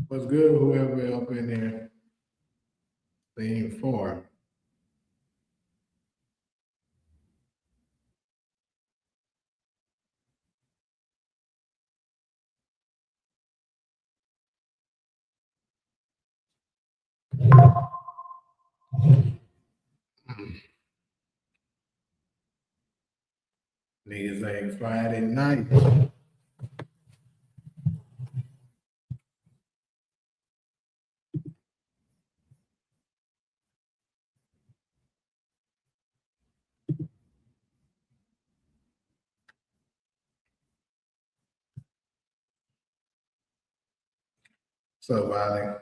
What's good, whoever up in there? Theme 4. Niggas ain't Friday night. So, Valley.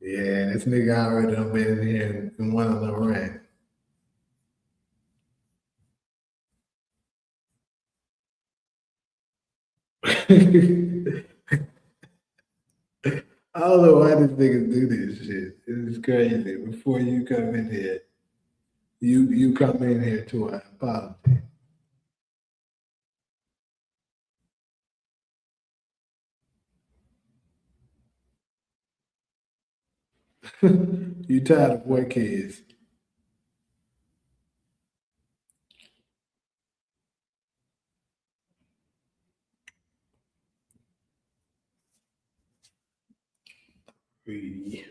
Yeah, this nigga already done been in here and went on the rant. I don't know why this nigga do this shit. It's crazy. Before you come in here, you come in here to an apology. You tired of boy kids. Greedy.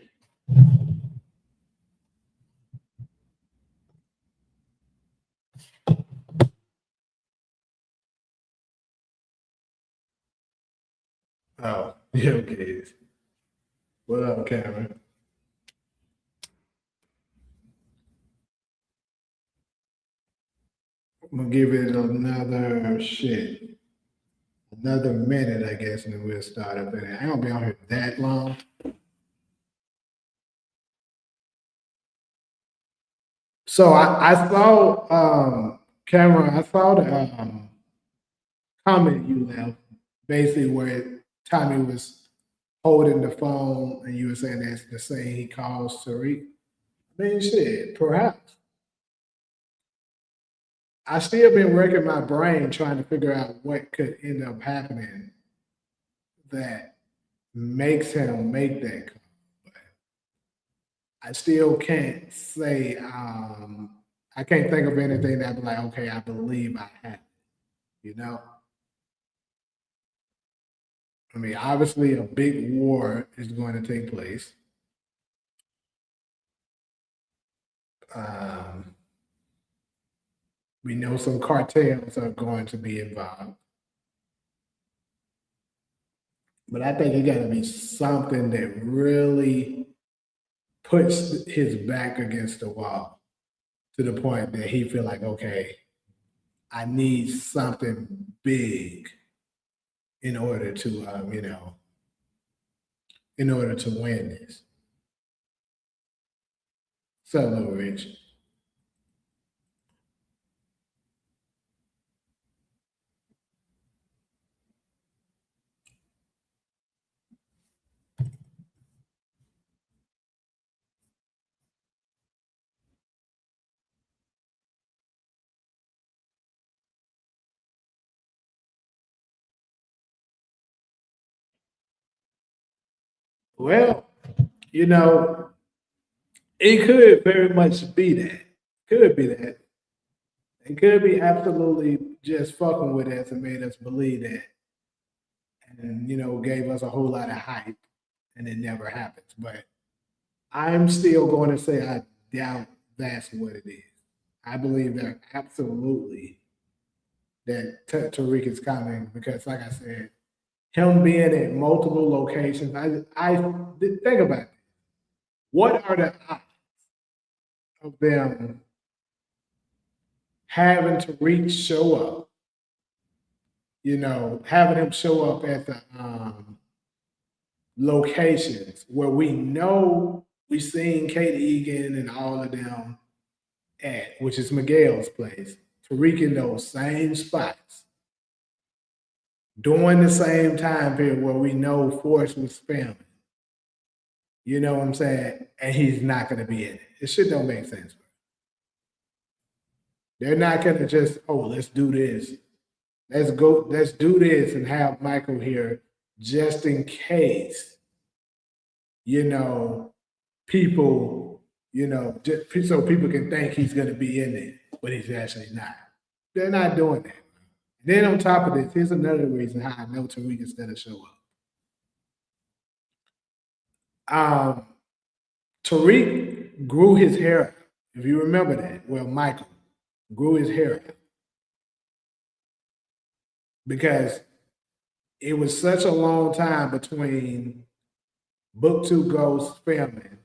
Oh, yeah, kids. What up, Cameron? I'm gonna give it another shit. Another minute, I guess, and then we'll start up in it. I ain't gonna be on here that long. So I saw Cameron, I saw the comment you left, basically where Tommy was holding the phone and you were saying that's the same he calls Tariq. I mean, shit, perhaps. I still been wrecking my brain trying to figure out what could end up happening that makes him make that call. But I still can't say I can't think of anything that I'd be like, okay, I believe I have it, you know? I mean, obviously a big war is going to take place. Um, we know some cartels are going to be involved. But I think it got to be something that really puts his back against the wall to the point that he feel like, okay, I need something big in order to, in order to win this. So, Little Rich. Well, you know, it could very much be that. Could be that. It could be absolutely just fucking with us and made us believe that, and gave us a whole lot of hype, and it never happens. But I'm still going to say I doubt that's what it is. I believe that absolutely that Tariq is coming because, like I said, him being at multiple locations. I think about it. What are the odds of them having Tariq show up? You know, having him show up at the locations where we know we've seen Kate Egan and all of them at, which is Miguel's place. Tariq in those same spots during the same time period where we know Force was filming. You know what I'm saying? And he's not going to be in it. It shit don't make sense. They're not going to just, oh, let's do this. Let's do this and have Michael here just in case, you know, people, you know, just so people can think he's going to be in it, but he's actually not. They're not doing that. Then on top of this, here's another reason how I know Tariq is going to show up. Tariq grew his hair out. If you remember that, well, Michael grew his hair out because it was such a long time between Book 2 Ghost filming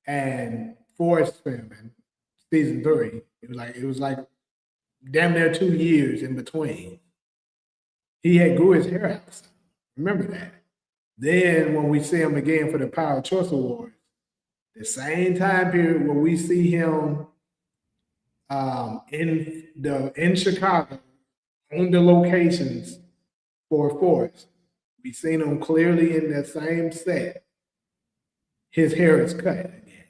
and Force filming season 3. It was like damn near 2 years in between. He had grew his hair out. Remember that. Then when we see him again for the Power Choice Awards, the same time period where we see him in Chicago on the locations for Force, we seen him clearly in that same set. His hair is cut again.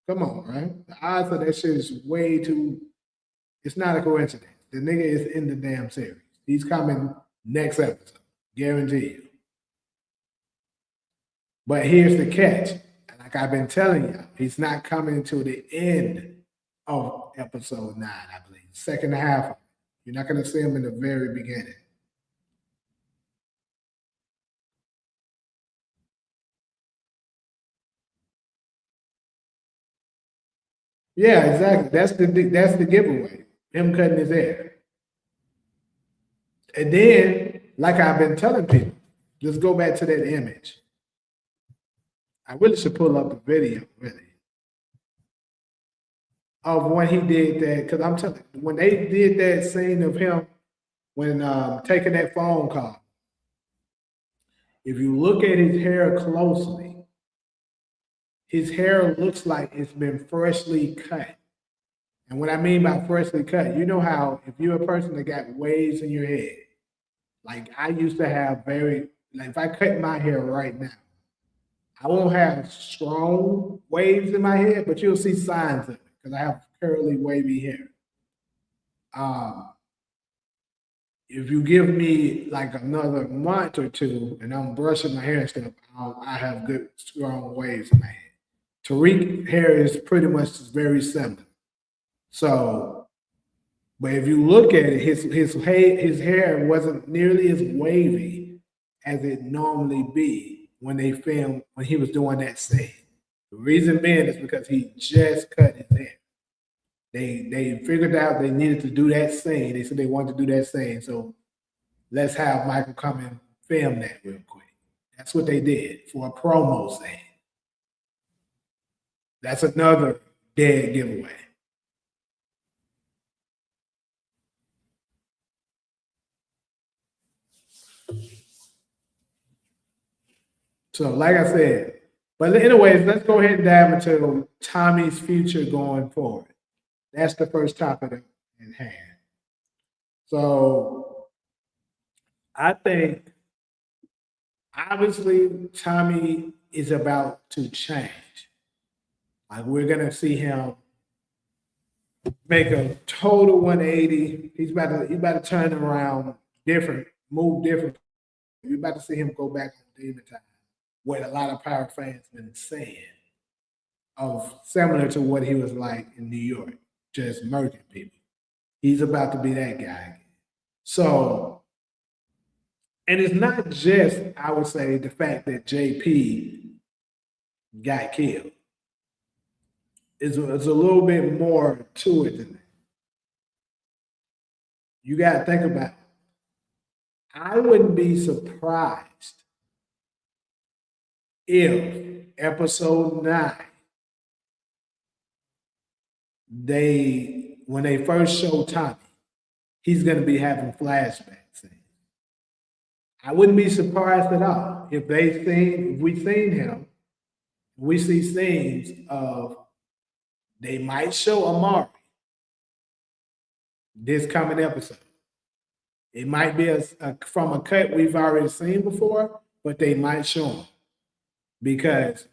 Come on, right? The odds of that shit is way too. It's not a coincidence. The nigga is in the damn series. He's coming next episode, guarantee you. But here's the catch. Like I've been telling you, he's not coming to the end of episode 9, I believe. Second half. You're not going to see him in the very beginning. Yeah, exactly. That's the giveaway. Him cutting his hair. And then, like I've been telling people, let's go back to that image. I really should pull up a video, really, of when he did that. Because I'm telling you, when they did that scene of him when taking that phone call, if you look at his hair closely, his hair looks like it's been freshly cut. And what I mean by freshly cut, you know how if you're a person that got waves in your head, like I used to have like if I cut my hair right now, I won't have strong waves in my head, but you'll see signs of it because I have curly, wavy hair. If you give me like another month or two and I'm brushing my hair and stuff, I have good, strong waves in my head. Tariq hair is pretty much very similar. So, but if you look at it, his hair wasn't nearly as wavy as it normally be when they filmed when he was doing that scene. The reason being is because he just cut his hair. They figured out they needed to do that scene. They said they wanted to do that scene, so let's have Michael come and film that real quick. That's what they did for a promo scene. That's another dead giveaway. So, like I said, but anyways, let's go ahead and dive into Tommy's future going forward. That's the first topic in hand. So, I think obviously Tommy is about to change. Like we're gonna see him make a total 180. He's about to turn around different, move different. You're about to see him go back on Demon Time, what a lot of Power fans been saying, of similar to what he was like in New York, just murking people. He's about to be that guy. So, and it's not just, I would say, the fact that JP got killed. It's a little bit more to it than that. You got to think about it. I wouldn't be surprised if episode 9, when they first show Tommy, he's going to be having flashbacks. I wouldn't be surprised at all if we seen him, we see scenes of, they might show Amari this coming episode. It might be from a cut we've already seen before, but they might show him, because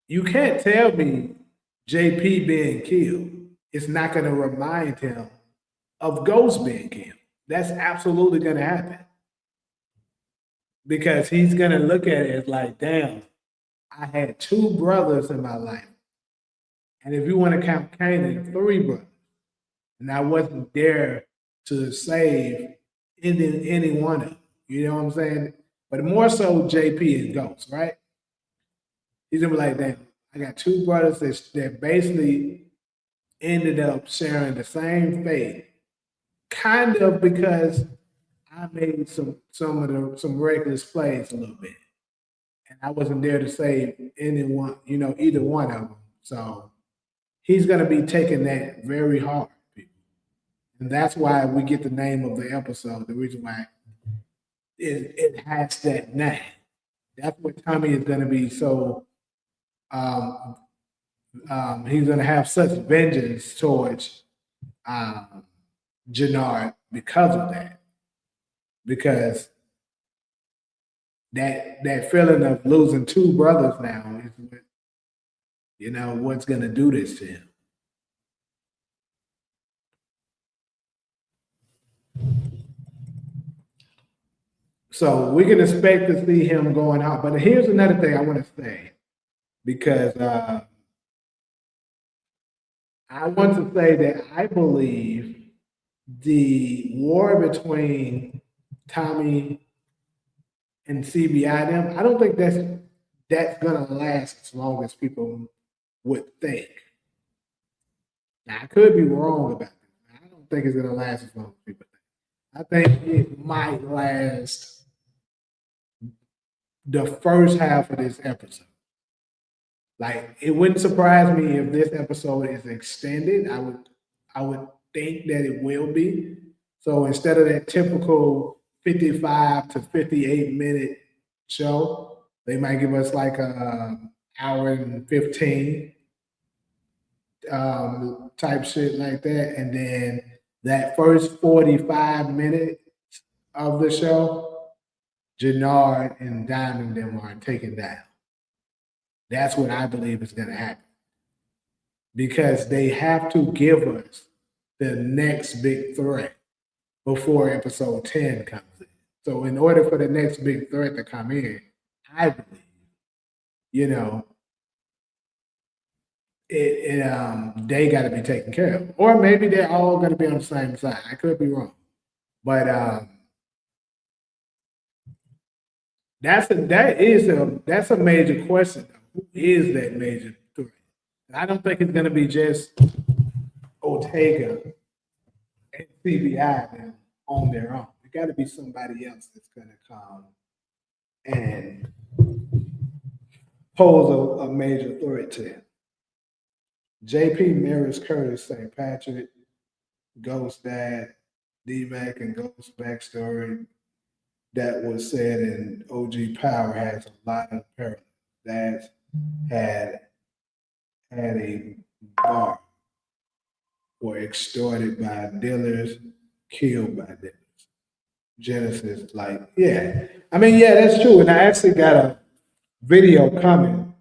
you can't tell me JP being killed is not going to remind him of Ghost being killed. That's absolutely going to happen, because he's going to look at it as like, damn, I had 2 brothers in my life. And if you want to count Kanan, 3 brothers. And I wasn't there to save any one of them. You know what I'm saying? But more so JP and Ghost, right? He's going to be like, damn, I got 2 brothers that basically ended up sharing the same fate. Kind of because I made some reckless plays a little bit. And I wasn't there to save anyone, either one of them. So he's going to be taking that very hard, people. And that's why we get the name of the episode, the reason why it has that name. That's what Tommy is going to be so, he's going to have such vengeance towards Jannard because of that. Because that feeling of losing 2 brothers now is what's going to do this to him. So we can expect to see him going out. But here's another thing I want to say, because I want to say that I believe the war between Tommy and CBI them, I don't think that's gonna last as long as people would think. Now, I could be wrong about that. I don't think it's gonna last as long as people think. I think it might last the first half of this episode. Like, it wouldn't surprise me if this episode is extended. I would think that it will be. So instead of that typical 55 to 58-minute show, they might give us like a hour and 15 type shit like that. And then that first 45 minutes of the show, Jannard and Diamond them are taken down. That's what I believe is going to happen. Because they have to give us the next big threat before episode 10 comes in. So in order for the next big threat to come in, I believe, they got to be taken care of. Or maybe they're all going to be on the same side. I could be wrong. But that's a major question. Who is that major threat? And I don't think it's going to be just Ortega and CBI on their own. It got to be somebody else that's going to come and pose a major threat to him. JP mirrors Curtis St. Patrick, Ghost Dad, D-Mac, and Ghost backstory that was said in OG Power has a lot of parallels. Dads had a bar, were extorted by dealers, killed by dealers. Genesis, yeah. I mean, yeah, that's true. And I actually got a video coming.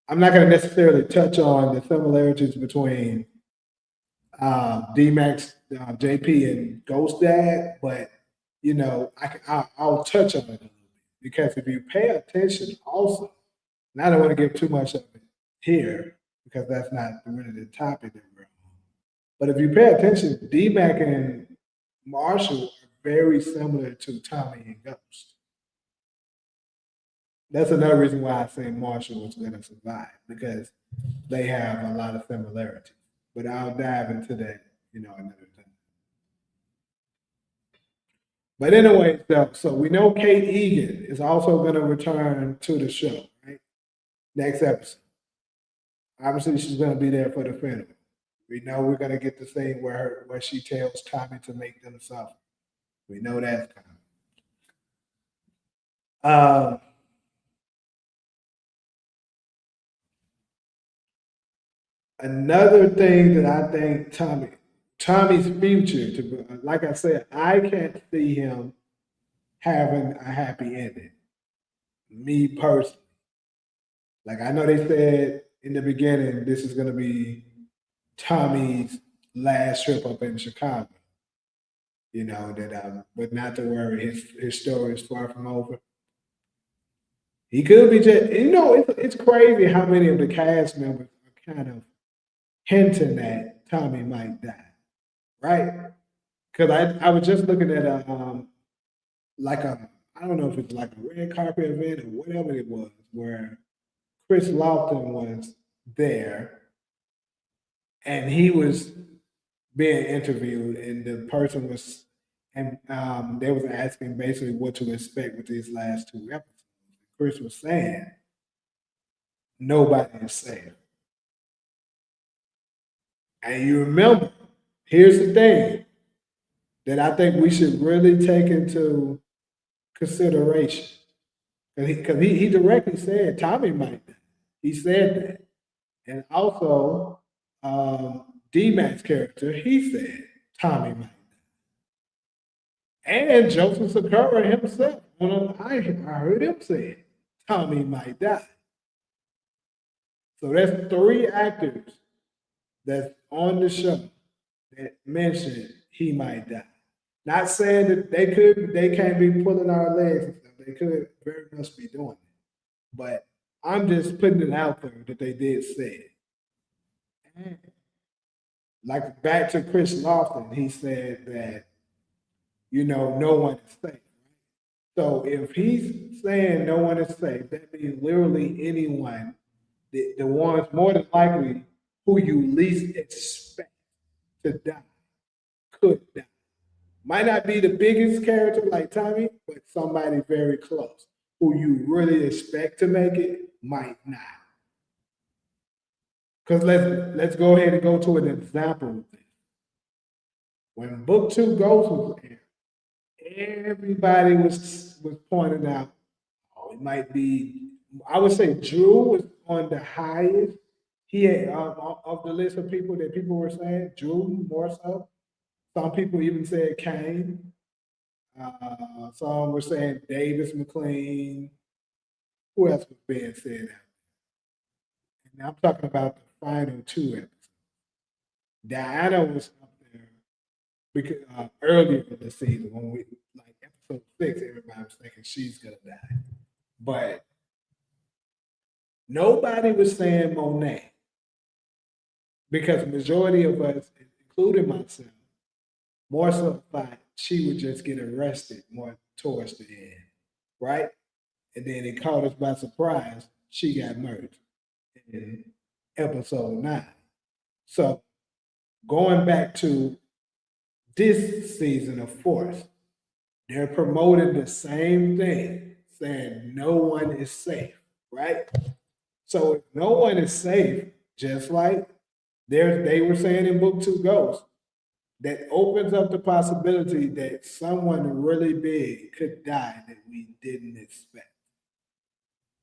I'm not going to necessarily touch on the similarities between D-Max, JP, and Ghost Dad, but I'll touch on it a little bit, because if you pay attention, also, and I don't want to give too much of it here because that's not really the topic that we're on. But if you pay attention, D-Mac and Marshall are very similar to Tommy and Ghost. That's another reason why I say Marshall was going to survive, because they have a lot of similarities. But I'll dive into that, another time. But anyway, so we know Kate Egan is also going to return to the show, right? Next episode. Obviously, she's going to be there for the funeral. We know we're going to get the scene where she tells Tommy to make them suffer. We know that's coming. Another thing that I think Tommy's future, like I said, I can't see him having a happy ending. Me personally. Like, I know they said in the beginning this is going to be Tommy's last trip up in Chicago. But not to worry, his story is far from over. He could be just, it's crazy how many of the cast members are kind of hinting that Tommy might die, right? Because I was just looking at I don't know if it's like a red carpet event or whatever it was, where Chris Lofton was there and he was being interviewed, and the person was, and they was asking basically what to expect with these last two episodes. Chris was saying nobody is safe. And you remember, here's the thing that I think we should really take into consideration. Because he directly said Tommy might die. He said that. And also, D-Mac's character, he said Tommy might die. And Joseph Sakura himself, I heard him say Tommy might die. So that's 3 actors that's on the show that mentioned he might die. Not saying that they can't be pulling our legs and stuff. They could very much be doing it. But I'm just putting it out there that they did say it. And like, back to Chris Lofton, he said that, no one is safe. So if he's saying no one is safe, that means literally anyone, the ones more than likely who you least expect to die, could die. Might not be the biggest character like Tommy, but somebody very close who you really expect to make it might not. Because let's go ahead and go to an example of this. When Book 2 Ghosts was aired, everybody was pointing out, it might be, I would say Drew was on the highest. He had of the list of people that people were saying, Drew more so. Some people even said Kane. Some were saying Davis McLean. Who else was being said? And I'm talking about the final 2 episodes. Diana was up there because earlier in the season, when we like episode 6, everybody was thinking she's gonna die, but nobody was saying Monet, because the majority of us, including myself, more so thought she would just get arrested more towards the end, right? And then it caught us by surprise. She got murdered in episode 9. So going back to this season of Force, they're promoting the same thing, saying no one is safe, right? So if no one is safe, just like they were saying in Book 2 Ghosts, that opens up the possibility that someone really big could die that we didn't expect.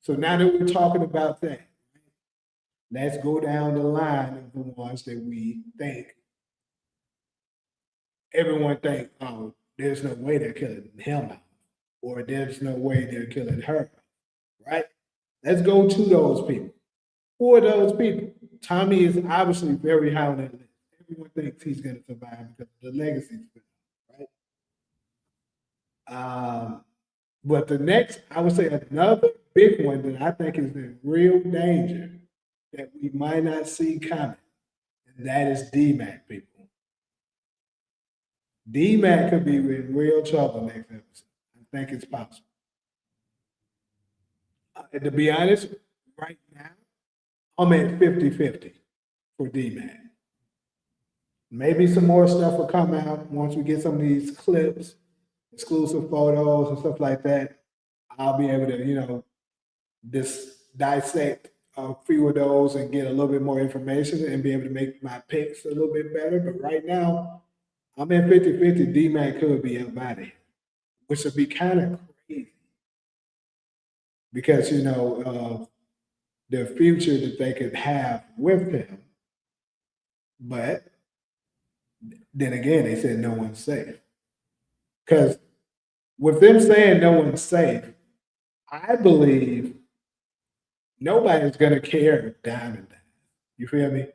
So now that we're talking about that, let's go down the line of the ones that we think, everyone think, oh, there's no way they're killing him out, or there's no way they're killing her, right? Let's go to those people. Who are those people? Tommy is obviously very high on that list. Everyone thinks he's going to survive because of the legacy, right? But the next, I would say another big one that I think is in real danger that we might not see coming, and that is D-Mac, people. D-Mac could be in real trouble next episode. I think it's possible. To be honest, right now, I'm at 50-50 for D-Mac. Maybe some more stuff will come out once we get some of these clips, exclusive photos and stuff like that. I'll be able to, dissect a few of those and get a little bit more information and be able to make my picks a little bit better. But right now, I'm at 50-50. D-Mac could be up out of here, which would be kind of crazy because, the future that they could have with him. But then again, they said no one's safe. Because with them saying no one's safe, I believe nobody's going to care if Diamond dies. You feel me?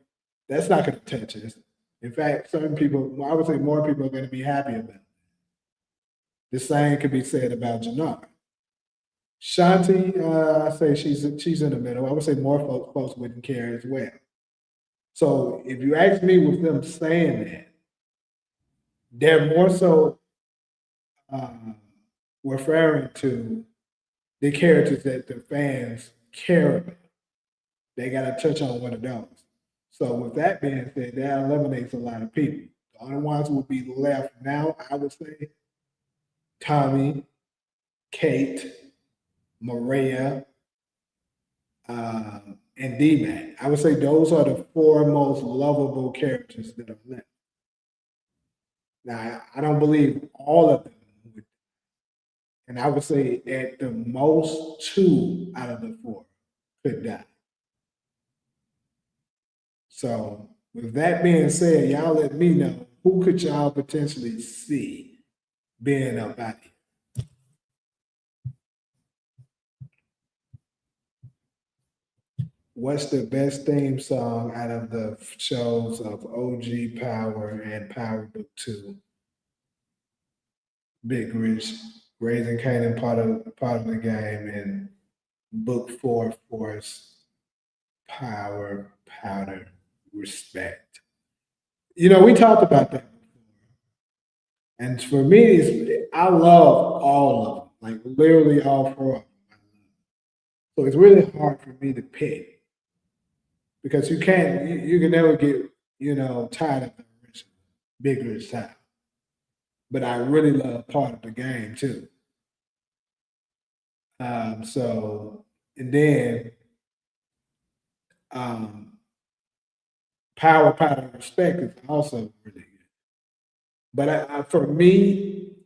That's not going to touch us. In fact, certain people, I would say more people are going to be happy about it. The same could be said about Jannar. Shanti, I say she's in the middle. I would say more folks wouldn't care as well. So if you ask me with them saying that, they're more so referring to the characters that the fans care about. They got to touch on one of those. So with that being said, that eliminates a lot of people. The only ones who will be left now, I would say, Tommy, Kate, Maria, and D-Mac. I would say those are the four most lovable characters that are left. Now, I don't believe all of them would. And I would say at the most, two out of the four could die. So with that being said, y'all let me know who could y'all potentially see being up out here. What's the best theme song out of the shows of OG Power and Power Book 2? Big Rich, Raising Canaan part of the game, and Book 4 Force, Power, Powder, Respect. We talked about that before. And for me, I love all of them, like literally all four of them. So it's really hard for me to pick because you can never get, tired of the original Big Rich time. But I really love part of the game too. So and then um, Power, Powder, and Respect is also really good. But for me,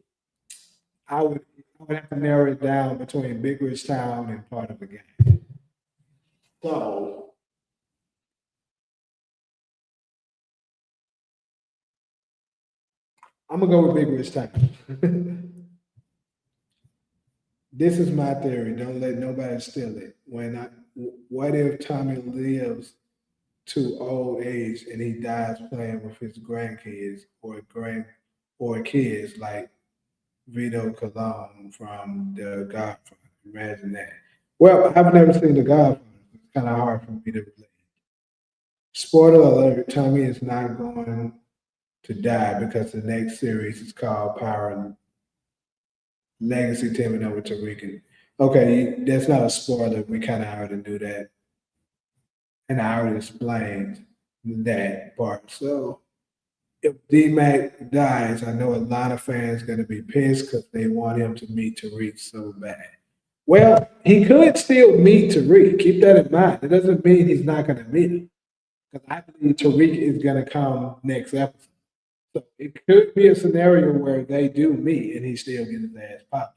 I would have to narrow it down between Big Rich Town and part of the game. So I'm gonna go with Big Rich Town. This is my theory. Don't let nobody steal it. What if Tommy lives to old age and he dies playing with his grandkids or kids like Vito Colon from The Godfather? Imagine that. Well, I've never seen The Godfather. It's kind of hard for me to relate. Spoiler alert: Tommy is not going to die because the next series is called Power and Legacy teaming over Tariq. Okay, that's not a spoiler. We kind of already knew that, and I already explained that part. So if D Mac dies, I know a lot of fans going to be pissed because they want him to meet Tariq so bad. Well, he could still meet Tariq. Keep that in mind. It doesn't mean he's not going to meet him because I believe Tariq is going to come next episode. So it could be a scenario where they do meet and he still gets his ass popped.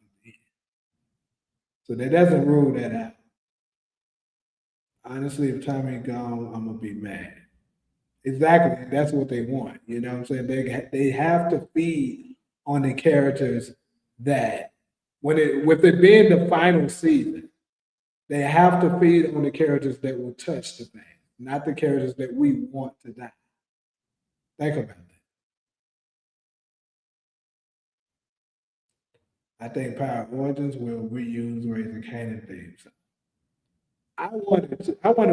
So that doesn't rule that out. Honestly, if Tommy gone, I'm gonna be mad. Exactly, that's what they want. You know what I'm saying? They have to feed on the characters that with it being the final season, they have to feed on the characters that will touch the fans, not the characters that we want to die. Think about that. I think Power Origins will reuse Raising Canaan themes. I wonder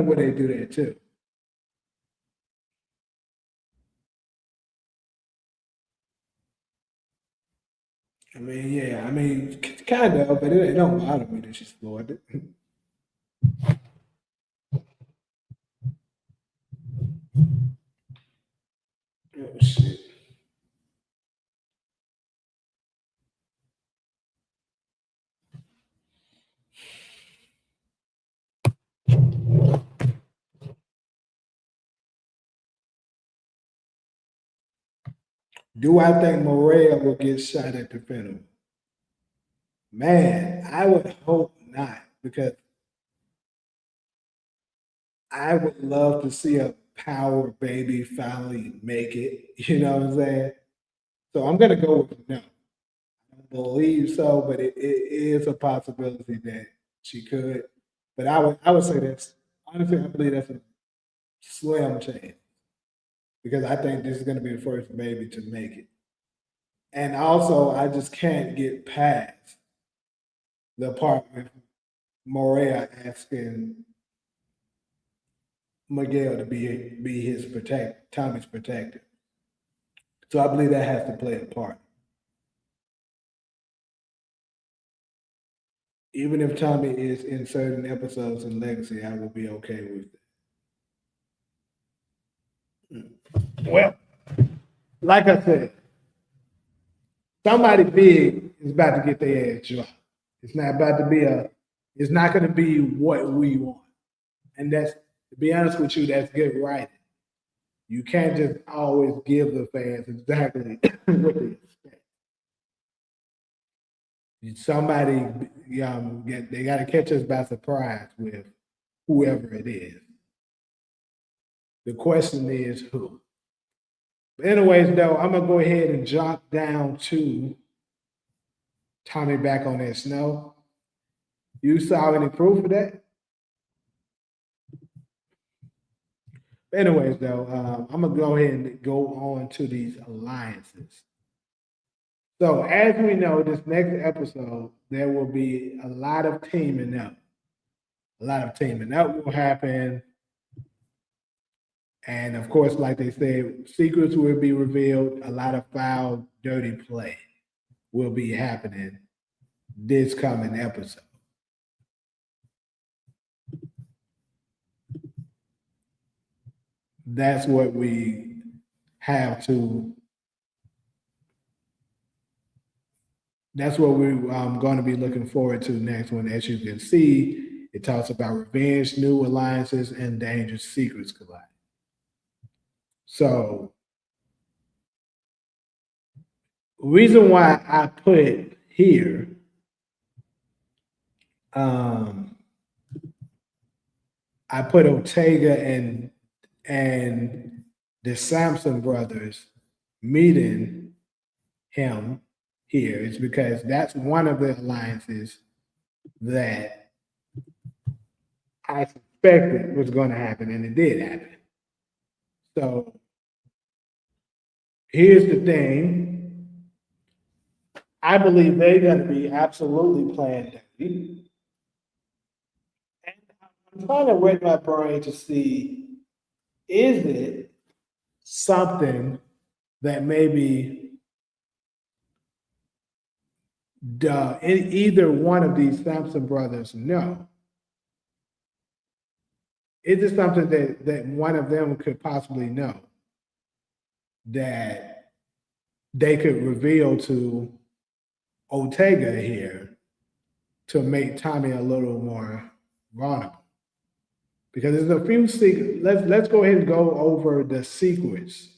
would they do that too. I mean, yeah, kind of, but it don't bother me that she spoiled it. Oh shit. Do I think Morel will get shot at the funeral? Man, I would hope not, because I would love to see a power baby finally make it. You know what I'm saying? So I'm gonna go with no. I don't believe so, but it is a possibility that she could. But I would say that's honestly I believe that's a slim chance, because I think this is gonna be the first baby to make it. And also I just can't get past the part with Morea asking Miguel to be his Tommy's protector. So I believe that has to play a part. Even if Tommy is in certain episodes in Legacy, I will be okay with it. Well, like I said, somebody big is about to get their ass dropped. It's not about to be it's not going to be what we want. And that's, to be honest with you, that's good writing. You can't just always give the fans exactly what they expect. Somebody, they got to catch us by surprise with whoever it is. The question is who. But anyways, though, I'm gonna go ahead and jump down to Tommy back on that snow. You saw any proof of that? But anyways, though, I'm gonna go ahead and go on to these alliances. So as we know, this next episode, there will be a lot of teaming up. A lot of teaming up will happen. And of course, like they said, secrets will be revealed. A lot of foul, dirty play will be happening this coming episode. That's what we have to. That's what we're going to be looking forward to next one. As you can see, it talks about revenge, new alliances, and dangerous secrets collide. So, reason why I put here, um, I put Ortega and the Sampson brothers meeting him here is because that's one of the alliances that I suspected was going to happen, and it did happen. So here's the thing. I believe they're going to be absolutely playing dirty. And I'm trying to wet my brain to see, is it something that maybe either one of these Sampson brothers know? Is it something that one of them could possibly know that they could reveal to Ortega here to make Tommy a little more vulnerable? Because there's a few secrets. Let's go ahead and go over the secrets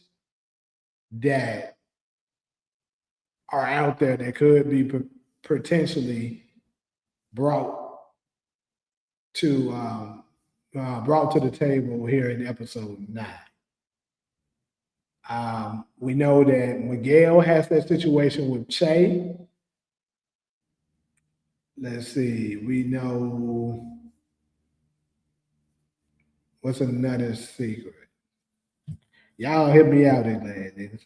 that are out there that could be potentially brought to brought to the table here in episode 9. We know that Miguel has that situation with Che. Let's see. We know what's another secret. Y'all hit me out in that.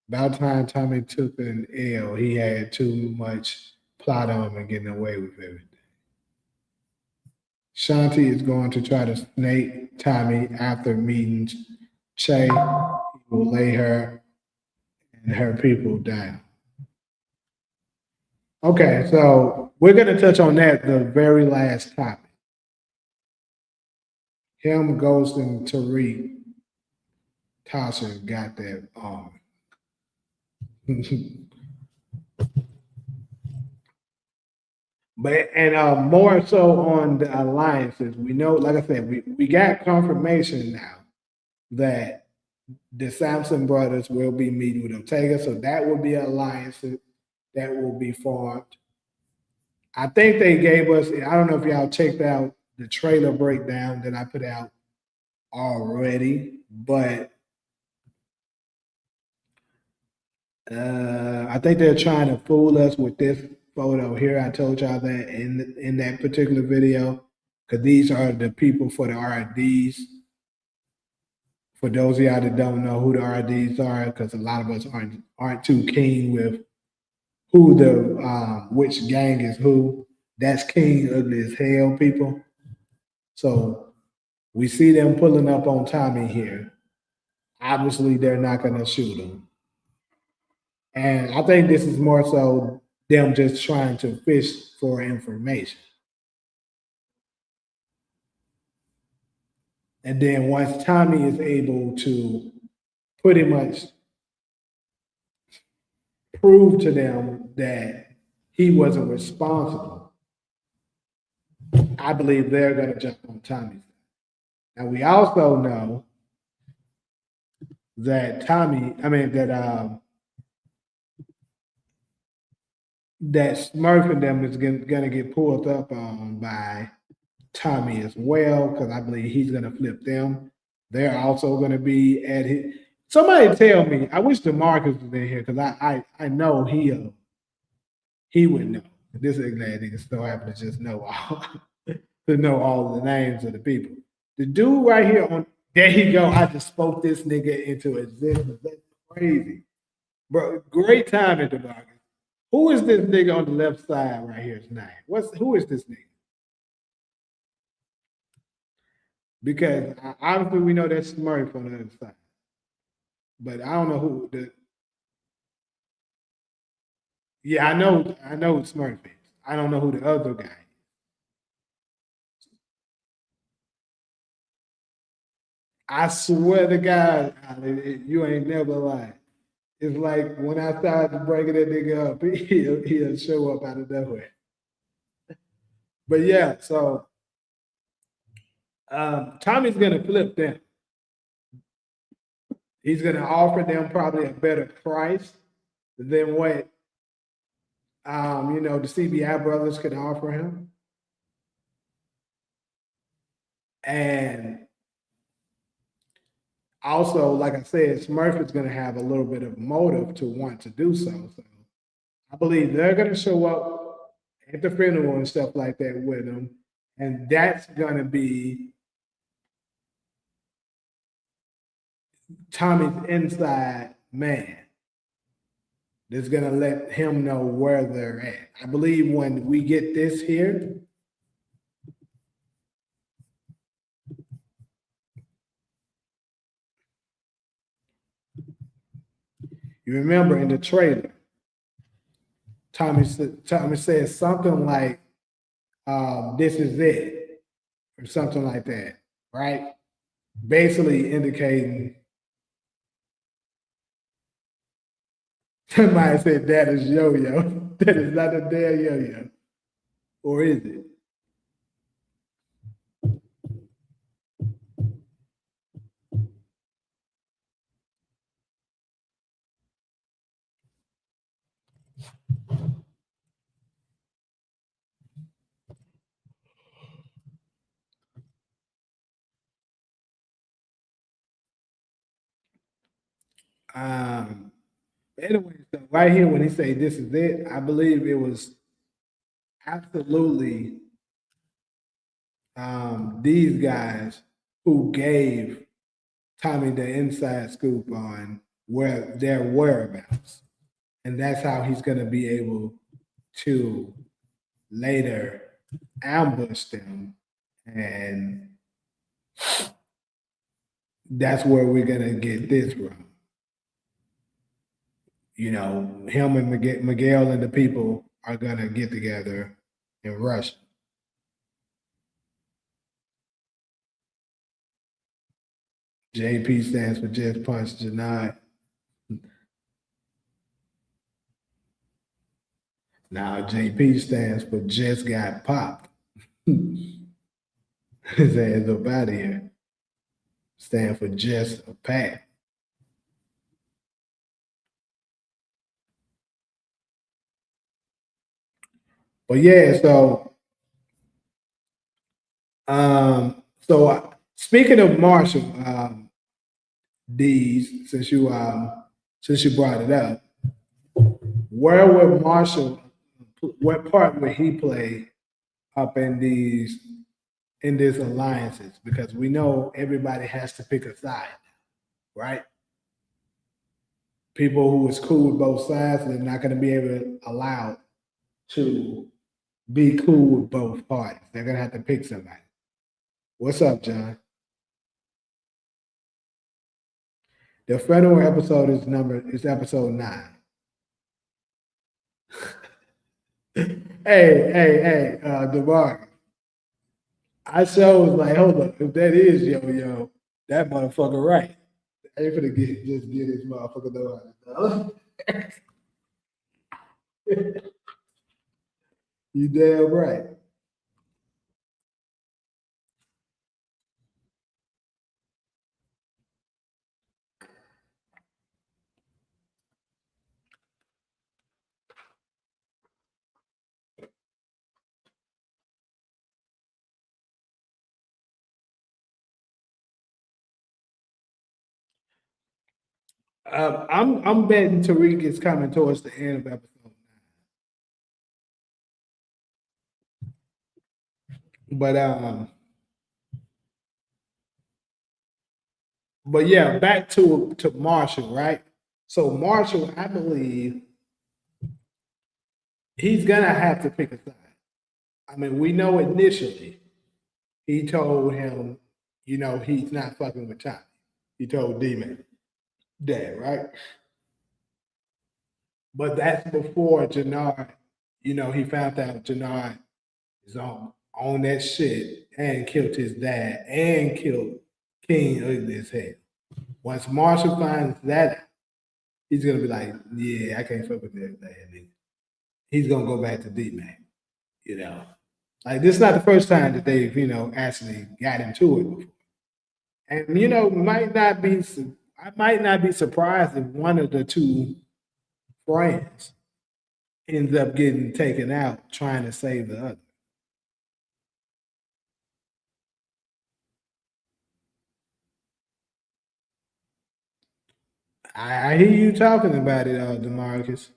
About time Tommy took an L, he had too much plot on him and getting away with everything. Shanti is going to try to snake Tommy after meeting Che. He will lay her and her people down. Okay, so we're going to touch on that the very last topic. Him, Ghost, and Tariq Tasha got that. But more so on the alliances, we know, like I said, we got confirmation now that the Samson brothers will be meeting with Ortega, so that will be an alliance that will be formed. I think they gave us. I don't know if y'all checked out the trailer breakdown that I put out already, but I think they're trying to fool us with this photo here. I told y'all that in that particular video, because these are the people for the RDs. For those of y'all that don't know who the RDs are, because a lot of us aren't too keen with who the which gang is who. That's King Ugly as Hell people. So we see them pulling up on Tommy here. Obviously, they're not going to shoot him. And I think this is more so them just trying to fish for information. And then once Tommy is able to pretty much prove to them that he wasn't responsible, I believe they're going to jump on Tommy's. Now we also know that that Smurf and them is going to get pulled up on by Tommy as well, because I believe he's going to flip them. They're also going to be at his. Somebody tell me. I wish DeMarcus was in here because I know he would know. This is glad he still happen to just know all to know all the names of the people. The dude right here on there you go. I just spoke this nigga into existence. That's crazy, bro. Great timing, DeMarcus. Who is this nigga on the left side right here's name? Who is this nigga? Because obviously we know that's Smurf on the other side, but I don't know who the. Yeah, I know who Smurf is. I don't know who the other guy is. I swear to God, you ain't never lied. It's like when I started breaking that nigga up, he'll show up out of nowhere. But yeah, so Tommy's gonna flip them. He's gonna offer them probably a better price than what the CBI brothers could offer him. And also, like I said, Smurf is going to have a little bit of motive to want to do so. So I believe they're going to show up at the funeral and stuff like that with him. And that's going to be Tommy's inside man that's going to let him know where they're at. I believe when we get this here, you remember in the trailer, Tommy says something like, this is it, or something like that, right? Basically indicating somebody said that is yo-yo. That is not a damn yo-yo. Or is it? Um, anyway, so right here when he say this is it, I believe it was absolutely these guys who gave Tommy the inside scoop on where their whereabouts. And that's how he's gonna be able to later ambush them. And that's where we're gonna get this from. You know, him and Miguel and the people are gonna get together in Russia. JP stands for just punch denied. Now JP stands for just got popped. His ass up out of here. Stand for just a pack. But yeah, so speaking of Marshall, D's, since you brought it up, where would Marshall, what part would he play up in these alliances? Because we know everybody has to pick a side, right? People who is cool with both sides, they're not going to be able to allow to be cool with both parties. They're going to have to pick somebody. What's up, John? The federal episode is episode 9. Hey, DeMar. I sure was like, hold up, if that is yo, that motherfucker right. I ain't finna just get this motherfucker know how to You damn right. I'm betting Tariq is coming towards the end of episode 9. But yeah, back to Marshall, right? So Marshall, I believe he's gonna have to pick a side. I mean, we know initially he told him, he's not fucking with Tommy. He told D-Man that, right? But that's before Jannard, he found out Jannard is on that shit and killed his dad and killed King Ugly as hell. Once Marshall finds that out, he's gonna be like, yeah, I can't fuck with that nigga. He's gonna go back to D-Man, you know. Like this is not the first time that they've, actually got into it before. And I might not be surprised if one of the two friends ends up getting taken out trying to save the other. I hear you talking about it, Demarcus,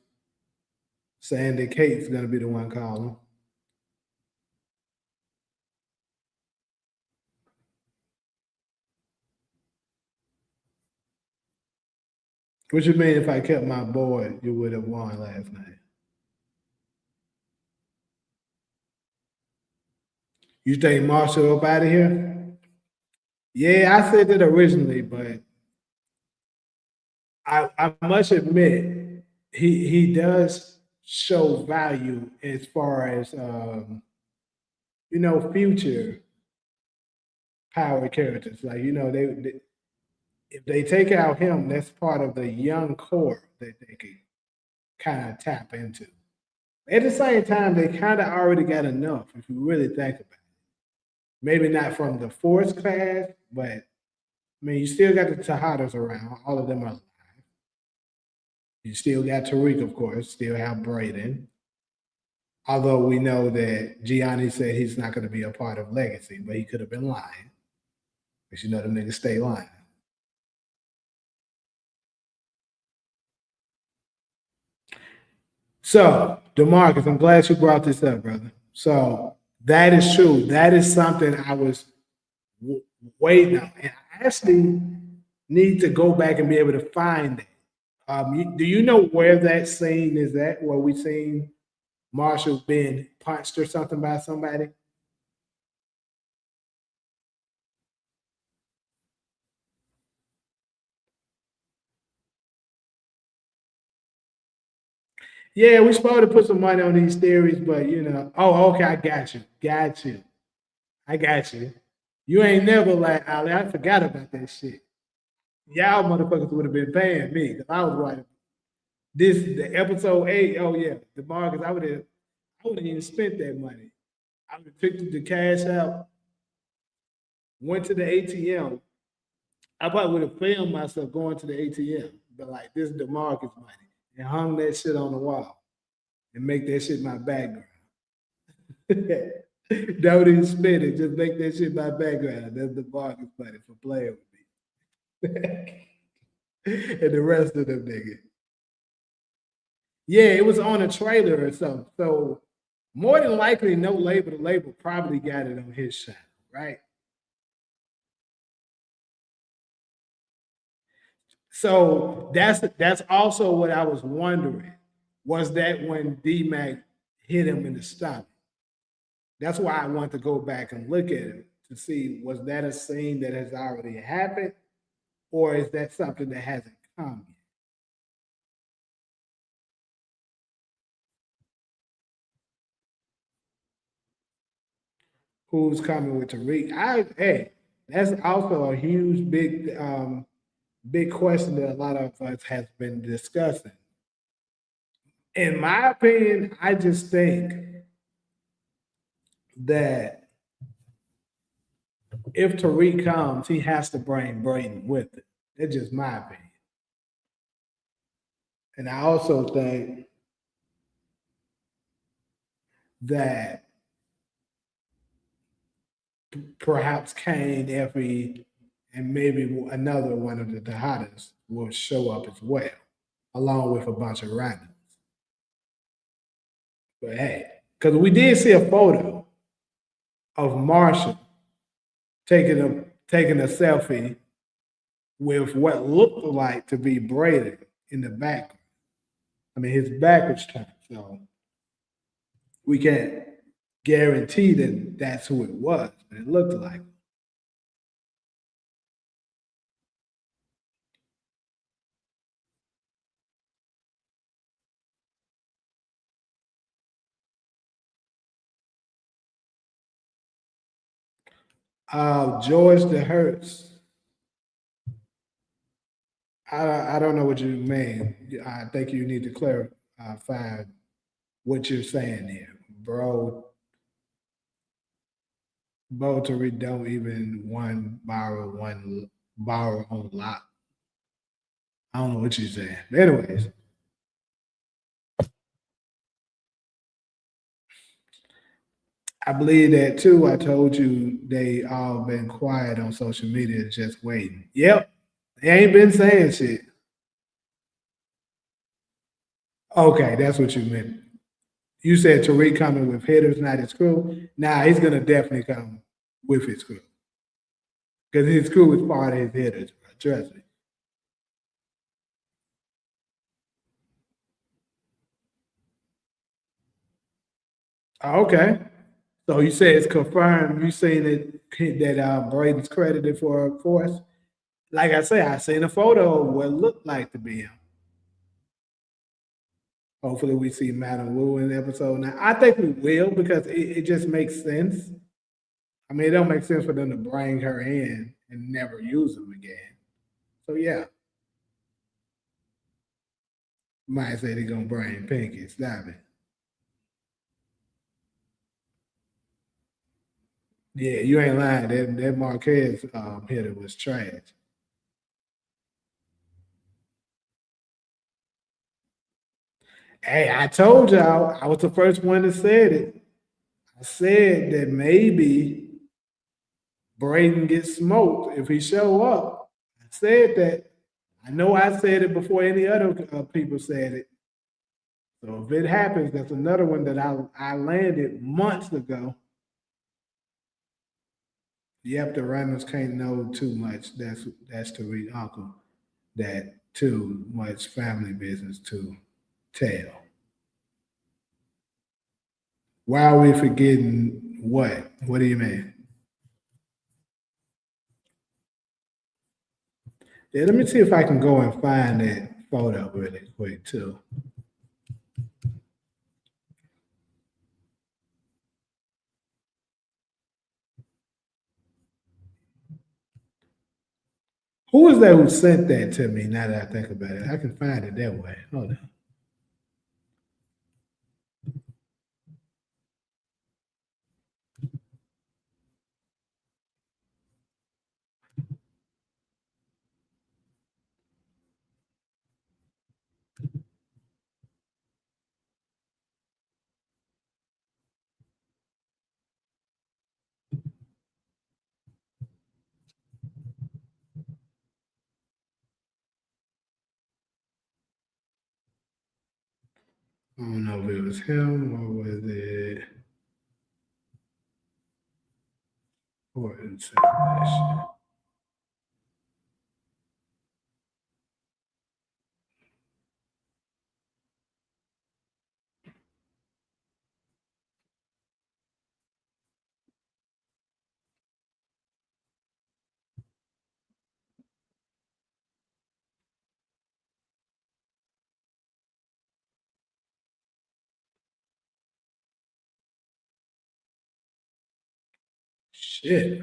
saying that Kate's gonna be the one calling. What you mean if I kept my board, you would have won last night? You think Marshall up out of here? Yeah, I said that originally, but I must admit he does show value as far as future power characters. Like they if they take out him, that's part of the young core that they could kind of tap into. At the same time, they kind of already got enough if you really think about it. Maybe not from the Force class, but I mean, you still got the Tejadas around. All of them are alive. You still got Tariq, of course. Still have Braden. Although we know that Gianni said he's not going to be a part of Legacy, but he could have been lying. Because the niggas stay lying. So, DeMarcus, I'm glad you brought this up, brother. So, that is true. That is something I was waiting on. And I actually need to go back and be able to find that. Do you know where that scene is at, where we seen Marshall being punched or something by somebody? Yeah, we supposed to put some money on these theories, but you know, oh, okay, I got you. Got you. I got you. You ain't never like Ali. I forgot about that shit. Y'all motherfuckers would have been paying me because I was writing this the episode 8. Oh yeah, the markets. I would have even spent that money. I would have took the cash out, went to the ATM. I probably would have filmed myself going to the ATM, but like this is the market's money, and hung that shit on the wall and make that shit my background. Don't even spend it. Just make that shit my background. That's the market's money for playing with me. And the rest of them niggas. Yeah, it was on a trailer or something. So more than likely, no label. The label probably got it on his channel, right? So that's also what I was wondering. Was that when D Mac hit him in the stomach? That's why I want to go back and look at it to see was that a scene that has already happened, or is that something that hasn't come yet? Who's coming with Tariq? Hey, that's also a huge big question that a lot of us has been discussing. In my opinion, I just think that if Tariq comes, he has to bring Braden with it. That's just my opinion. And I also think that perhaps Kane, Effie, and maybe another one of the Tejadas will show up as well, along with a bunch of randoms. But hey, because we did see a photo of Marshall taking a selfie with what looked like to be Braden in the background. I mean, his back was turned, so we can't guarantee that that's who it was, but it looked like. George the Hertz. I don't know what you mean. I think you need to clarify what you're saying here, bro. Bo Tariq don't even one borrow on lot. I don't know what you're saying. But anyways, I believe that too. I told you they all been quiet on social media, just waiting. Yep, they ain't been saying shit. Okay, that's what you meant. You said Tariq coming with hitters, not his crew. Nah, he's gonna definitely come with his crew because his crew is part of his hitters. Bro. Trust me. Okay, so you say it's confirmed. You saying that Braden's credited for us? Like I say, I seen a photo of what looked like to be him. Hopefully, we see Madam Wu in the episode now. I think we will because it just makes sense. I mean, it don't make sense for them to bring her in and never use them again. So yeah, might say they're gonna bring Pinky. Stop it. Yeah, you ain't lying. That Marquez hitter was trash. Hey, I told y'all I was the first one that said it. I said that maybe Braden gets smoked if he show up. I said that. I know I said it before any other people said it. So if it happens, that's another one that I landed months ago. Yep, the runners can't know too much. That's to read uncle. That too much family business to tell. Why are we forgetting what? What do you mean? Yeah, let me see if I can go and find that photo really quick too. Who was that who sent that to me? Now that I think about it, I can find it that way. Hold on. I don't know if it was him or was it. Or it's shit.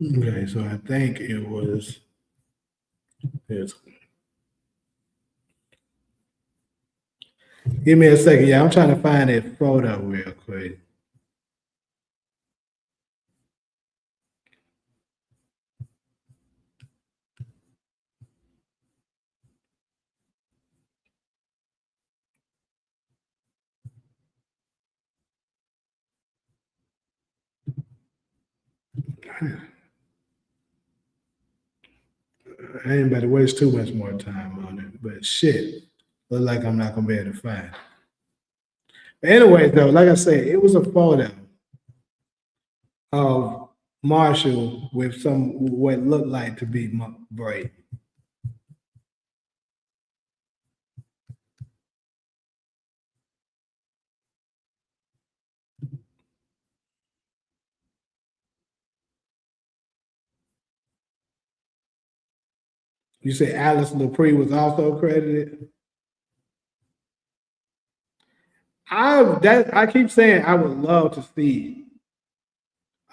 Okay, so I think it was. It's, give me a second. Yeah, I'm trying to find that photo real quick. I ain't about to waste too much more time on it, but shit, look like I'm not gonna be able to find it. But anyway, though, like I said, it was a photo of Marshall with some what looked like to be Brady. You say Alice Dupree was also credited. I keep saying I would love to see.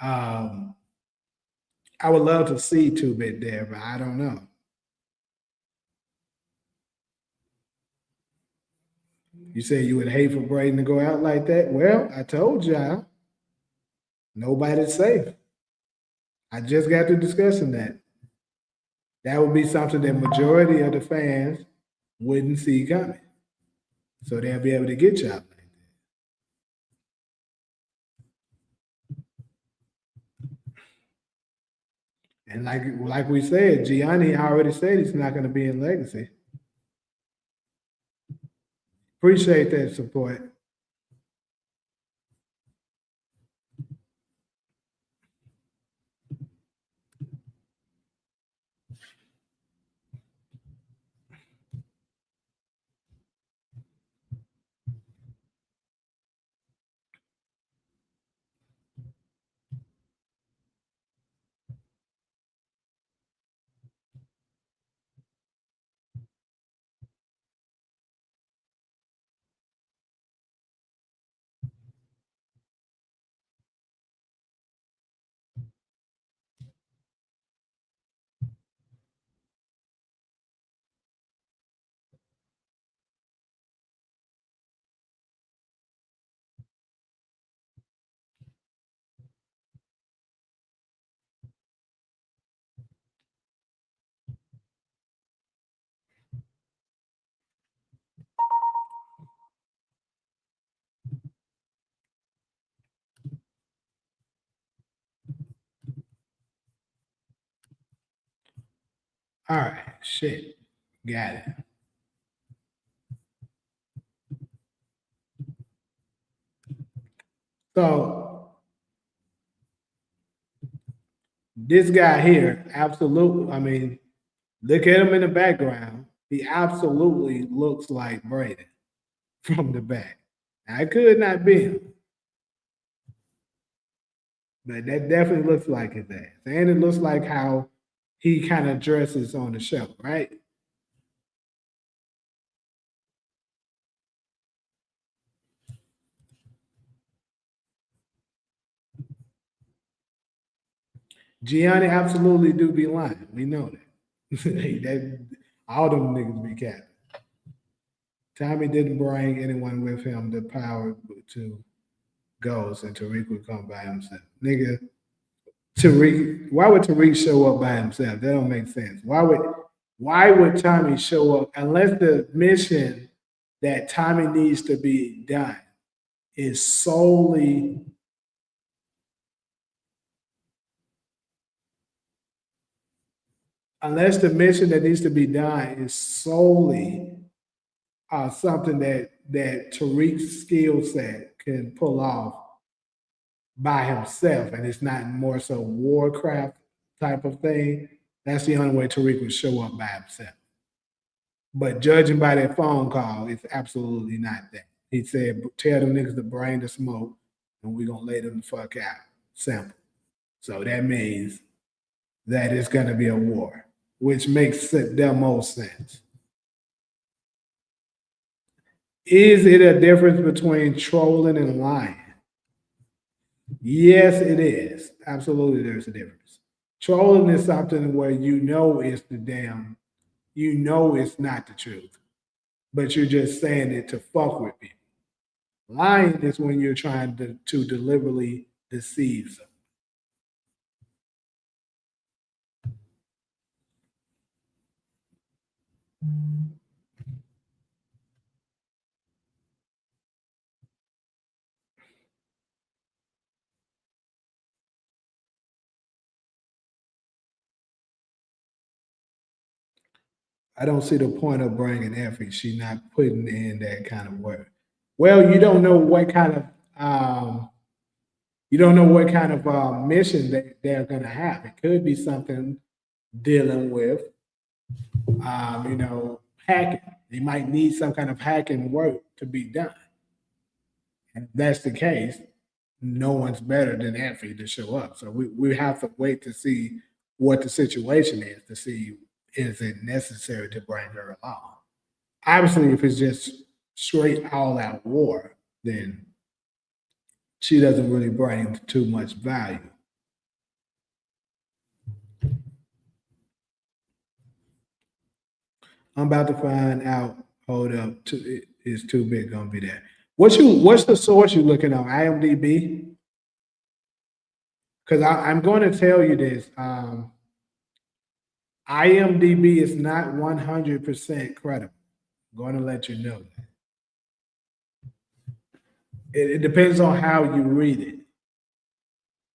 Um, I would love to see Two Bit there, but I don't know. You say you would hate for Braden to go out like that? Well, I told y'all, nobody's safe. I just got to discussing that. That would be something that majority of the fans wouldn't see coming. So they'll be able to get y'all like that. And like we said, Gianni already said he's not going to be in Legacy. Appreciate that support. All right, shit. Got it. So this guy here, absolutely. I mean, look at him in the background. He absolutely looks like Braden from the back. I could not be him. But that definitely looks like his ass. And it looks like how he kind of dresses on the show, right? Gianni absolutely do be lying. We know that. that all them niggas be capping. Tommy didn't bring anyone with him the power to goes and Tariq would come by himself. Nigga, Tariq, why would Tariq show up by himself? That don't make sense. Why would Tommy show up unless the mission that Tommy needs to be done is solely unless the mission that needs to be done is solely something that Tariq's skill set can pull off by himself, and it's not more so Warcraft type of thing. That's the only way Tariq would show up by himself. But judging by that phone call, it's absolutely not that. He said, "Tell them niggas to bring the smoke, and we're gonna lay them the fuck out." Simple. So that means that it's gonna be a war, which makes the most sense. Is it a difference between trolling and lying? Yes, it is. Absolutely, there's a difference. Trolling is something where you know it's not the truth, but you're just saying it to fuck with people. Lying is when you're trying to deliberately deceive someone. I don't see the point of bringing Effie. She's not putting in that kind of work. Well, you don't know what kind of mission they're going to have. It could be something dealing with, hacking. They might need some kind of hacking work to be done. And if that's the case, no one's better than Effie to show up. So we have to wait to see what the situation is to see is it necessary to bring her along. Obviously, if it's just straight all out war, then she doesn't really bring too much value. I'm about to find out. Hold up, it's too big gonna be there. What's the source you looking on? IMDb? Because I'm going to tell you this. IMDb is not 100% credible. I'm going to let you know that. It depends on how you read it.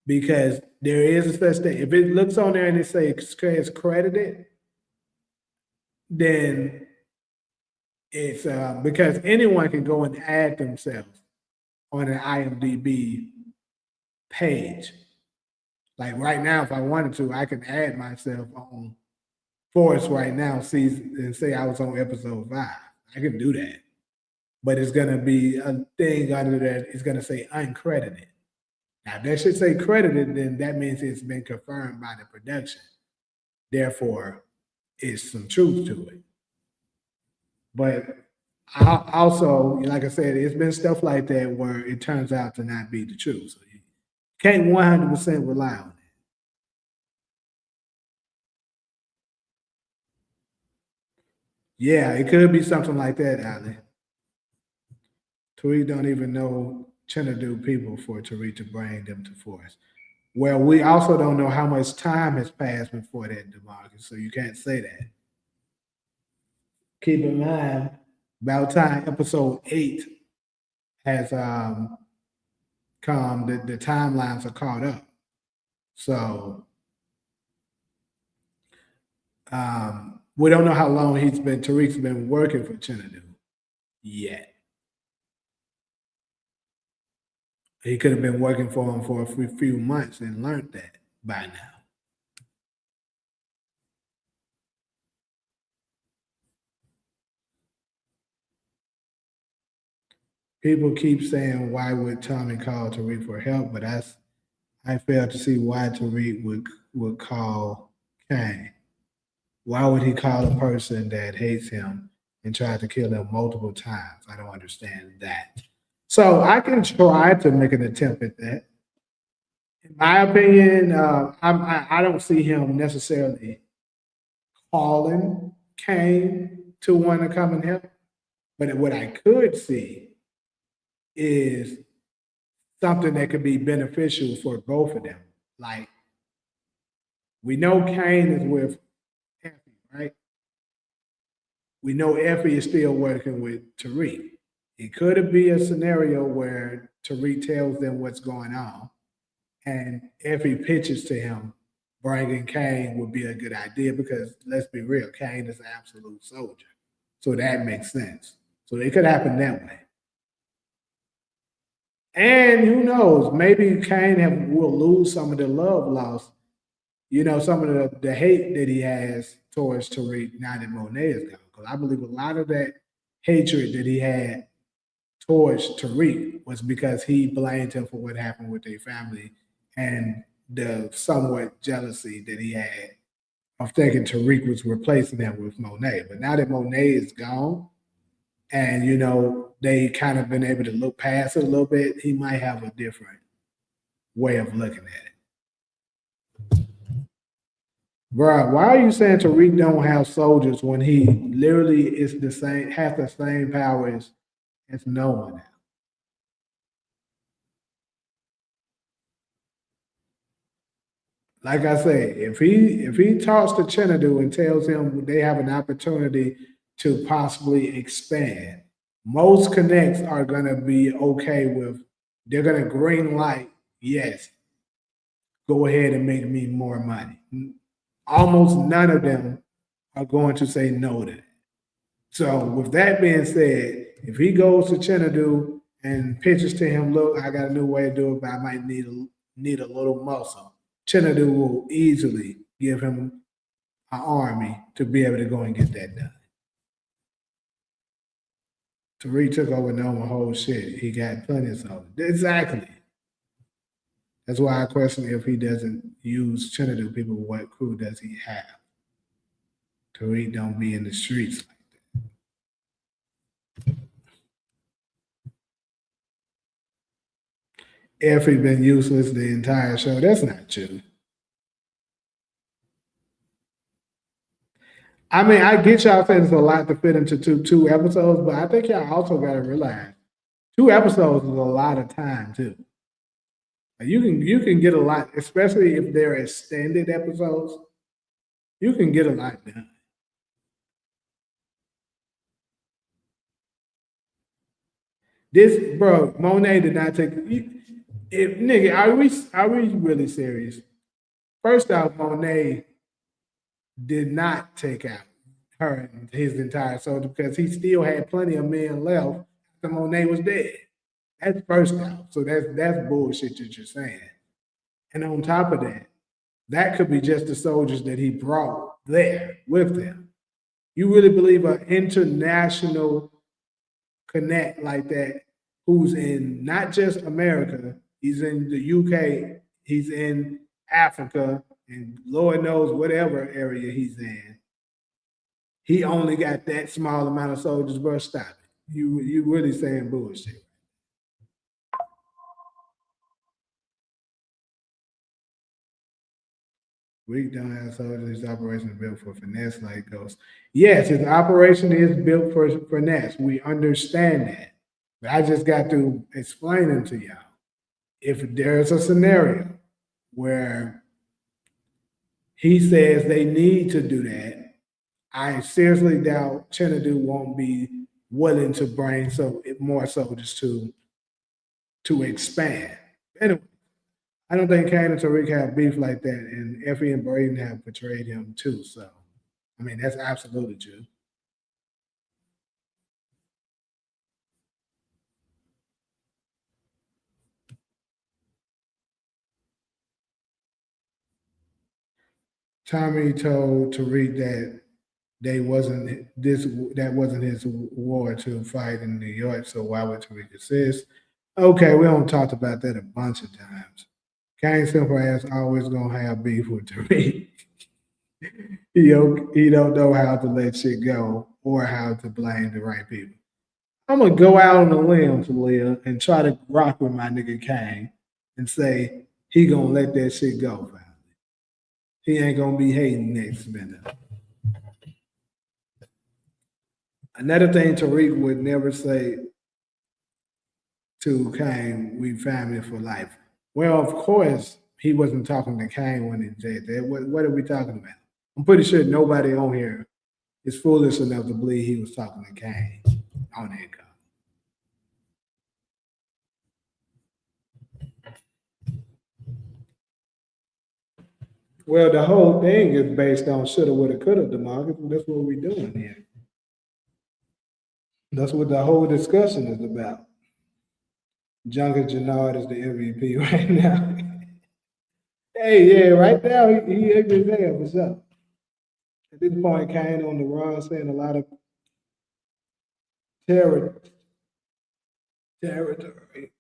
Because there is a such thing. If it looks on there and it says credited, then it's because anyone can go and add themselves on an IMDb page. Like right now, if I wanted to, I can add myself on Force right now, season, and say I was on episode 5. I can do that. But it's gonna be a thing under that. It's gonna say uncredited. Now, if that should say credited, then that means it's been confirmed by the production. Therefore, it's some truth to it. But also, like I said, it's been stuff like that where it turns out to not be the truth. So you can't 100% rely on it. Yeah, it could be something like that, Ali. Tariq don't even know Chinadu people for Tariq to bring them to force. Well, we also don't know how much time has passed before that, DeMarcus, so you can't say that. Keep in mind, about time episode 8 has come, the timelines are caught up. So we don't know how long Tariq's been working for Chinadu yet. He could have been working for him for a few months and learned that by now. people keep saying, why would Tommy call Tariq for help? But I fail to see why Tariq would call Kane. Why would he call a person that hates him and try to kill him multiple times? I don't understand that. So I can try to make an attempt at that. In my opinion, I don't see him necessarily calling Kane to want to come and help. But what I could see is something that could be beneficial for both of them. Like, we know Kane is with Effie, right? We know Effie is still working with Tariq. It could be a scenario where Tariq tells them what's going on, and Effie pitches to him, bringing Kane would be a good idea because let's be real, Kane is an absolute soldier. So that makes sense. So it could happen that way. And who knows, maybe Kane will lose some of the love lost, some of the hate that he has towards Tariq now that Monet is gone. Because I believe a lot of that hatred that he had towards Tariq was because he blamed him for what happened with their family and the somewhat jealousy that he had of thinking Tariq was replacing him with Monet. But now that Monet is gone, and they kind of been able to look past it a little bit, he might have a different way of looking at it. Bro, why are you saying Tariq don't have soldiers when he literally has the same powers as no one? Like I say, if he talks to Chenadu and tells him they have an opportunity to possibly expand, most connects are gonna be okay with. They're gonna green light. Yes, go ahead and make me more money. Almost none of them are going to say no to that. So with that being said, if he goes to Chenadu and pitches to him, look, I got a new way to do it, but I might need a little muscle. Chenadu will easily give him an army to be able to go and get that done. Tariq took over Noma whole shit. He got plenty of soldiers. Exactly. That's why I question if he doesn't use Chenadu people, what crew does he have? Tariq don't be in the streets like that. Effie been useless the entire show. That's not true. I mean, I get y'all saying it's a lot to fit into two episodes, but I think y'all also got to realize 2 episodes is a lot of time too. You can get a lot, especially if they're extended episodes. You can get a lot done. This bro, Monet did not take. If nigga, are we really serious? First off, Monet did not take out her and his entire soldier because he still had plenty of men left after Monet was dead. That's first off. So that's bullshit that you're saying. And on top of that, that could be just the soldiers that he brought there with him. You really believe an international connect like that, who's in not just America, he's in the UK, he's in Africa, and Lord knows whatever area he's in. He only got that small amount of soldiers, bro. Stop it. You really saying bullshit. Weak don't have soldiers. His operation is built for finesse like Ghost. Yes, his operation is built for finesse. We understand that. But I just got to explain it to y'all. If there's a scenario where he says they need to do that, I seriously doubt Chenadu won't be willing to bring more soldiers to expand. Anyway, I don't think Kane and Tariq have beef like that, and Effie and Braden have portrayed him too. So, I mean, that's absolutely true. Tommy told Tariq that they wasn't this that wasn't his war to fight in New York, so why would Tariq assist? Okay, we don't talked about that a bunch of times. Kane simple ass always gonna have beef with Tariq. He don't know how to let shit go or how to blame the right people. I'm gonna go out on a limb, Talia, and try to rock with my nigga Kane and say he gonna let that shit go, family. He ain't gonna be hating next minute. Another thing Tariq would never say to Kane, we family for life. Well, of course, he wasn't talking to Kane when he said that. What are we talking about? I'm pretty sure nobody on here is foolish enough to believe he was talking to Kane on that call. Well, the whole thing is based on shoulda, woulda, coulda, democracy. That's what we're doing here. That's what the whole discussion is about. Junker Jannard is the MVP right now. Hey, yeah, right now he ugly as hell for sure. At this point, Kane on the run, saying a lot of terror, territory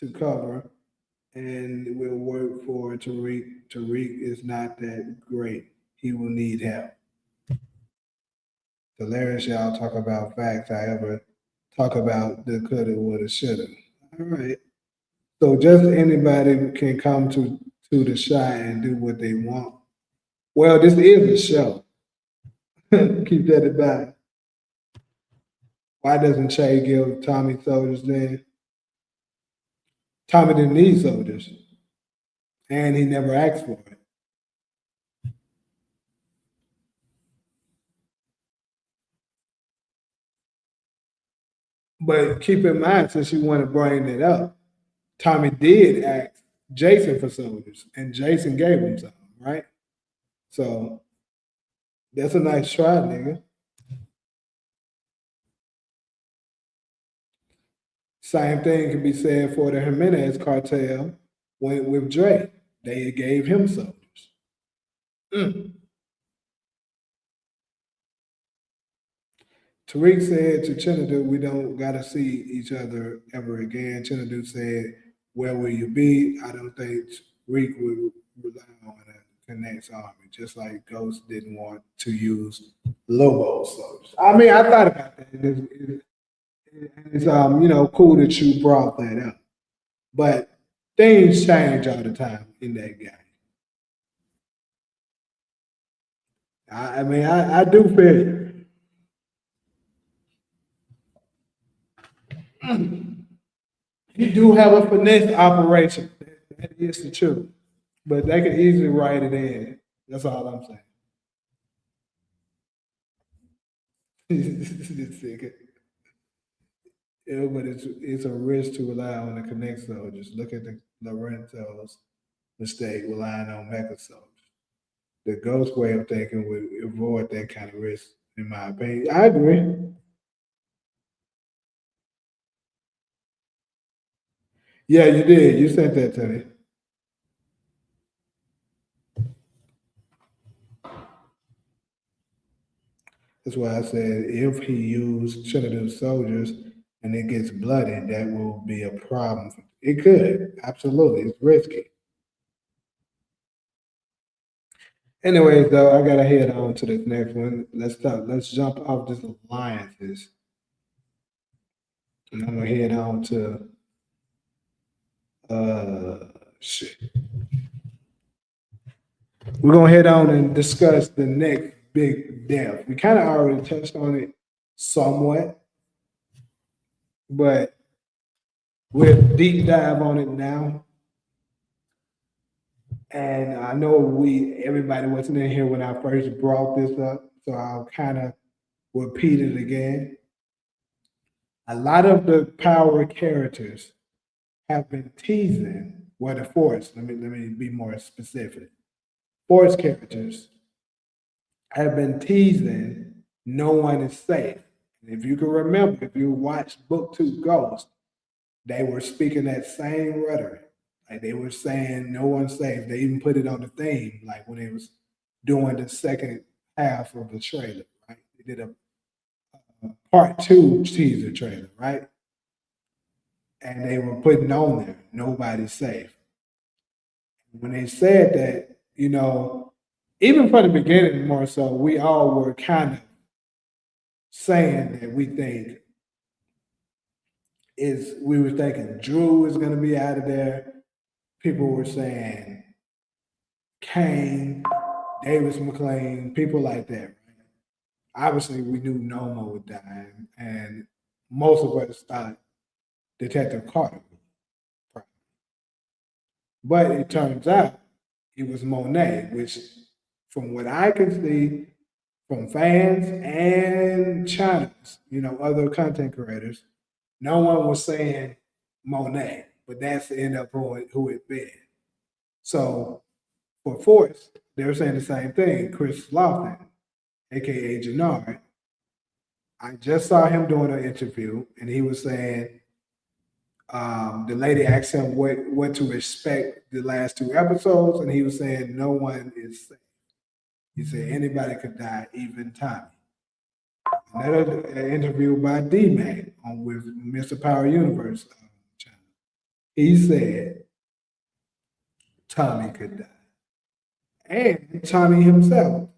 to cover, and it will work for Tariq. Tariq is not that great. He will need help. Hilarious, y'all talk about facts. However, talk about the coulda, woulda, shoulda. All right. So just anybody can come to the shot and do what they want. Well, this is a show. Keep that in mind. Why doesn't Che give Tommy soldiers then? Tommy didn't need soldiers, and he never asked for it. But keep in mind, since you want to bring it up, Tommy did ask Jason for soldiers, and Jason gave him some, right? So that's a nice try, nigga. Same thing can be said for the Jimenez cartel with Dre. They gave him soldiers. Mm. Tariq said to Chinadu, we don't got to see each other ever again. Chinadu said, where will you be? I don't think Tariq would rely on a Connect's army, just like Ghost didn't want to use Lobo soldiers. I mean, I thought about that. It's cool that you brought that up. But things change all the time in that game. I mean, I do feel you do have a finesse operation. That is the truth. But they could easily write it in. That's all I'm saying. This nigga. Yeah, but it's a risk to rely on the Connect soldiers. Look at the Lorenzo's mistake relying on Mecha soldiers. The ghost way of thinking would avoid that kind of risk, in my opinion. I agree. Yeah, you did. You sent that to me. That's why I said if he used Trinidad soldiers and it gets bloody, that will be a problem. It could, absolutely. It's risky. Anyways, though, I gotta head on to this next one. Let's jump off this alliances. And I'm gonna head on to shit. We're gonna head on and discuss the next big death. We kind of already touched on it somewhat, but we'll deep dive on it now. And I know everybody wasn't in here when I first brought this up, so I'll kind of repeat it again. A lot of the power characters have been teasing, the Force. Let me be more specific. Force characters have been teasing no one is safe. And if you can remember, if you watched Book Two Ghost, they were speaking that same rhetoric. Like they were saying no one's safe. They even put it on the theme, like when it was during the second half of the trailer, right? They did a part two teaser trailer, right? And they were putting on there, nobody's safe. When they said that, even from the beginning, more so, we all were kind of saying that we were thinking Drew is going to be out of there. People were saying Kane, Davis McLean, people like that. Right? Obviously, we knew Noma would die, and most of us thought Detective Carter would. But it turns out it was Monet, which, from what I can see from fans and channels, other content creators, no one was saying Monet, but that's end up who it been. So for Force, they were saying the same thing. Chris Lofton, aka Jannard, I just saw him doing an interview, and he was saying the lady asked him what to expect the last two episodes, and he was saying no one is safe. He said anybody could die, even Tommy. Another interview by D-Mac on with Mr. Power Universe channel. He said Tommy could die. And Tommy himself,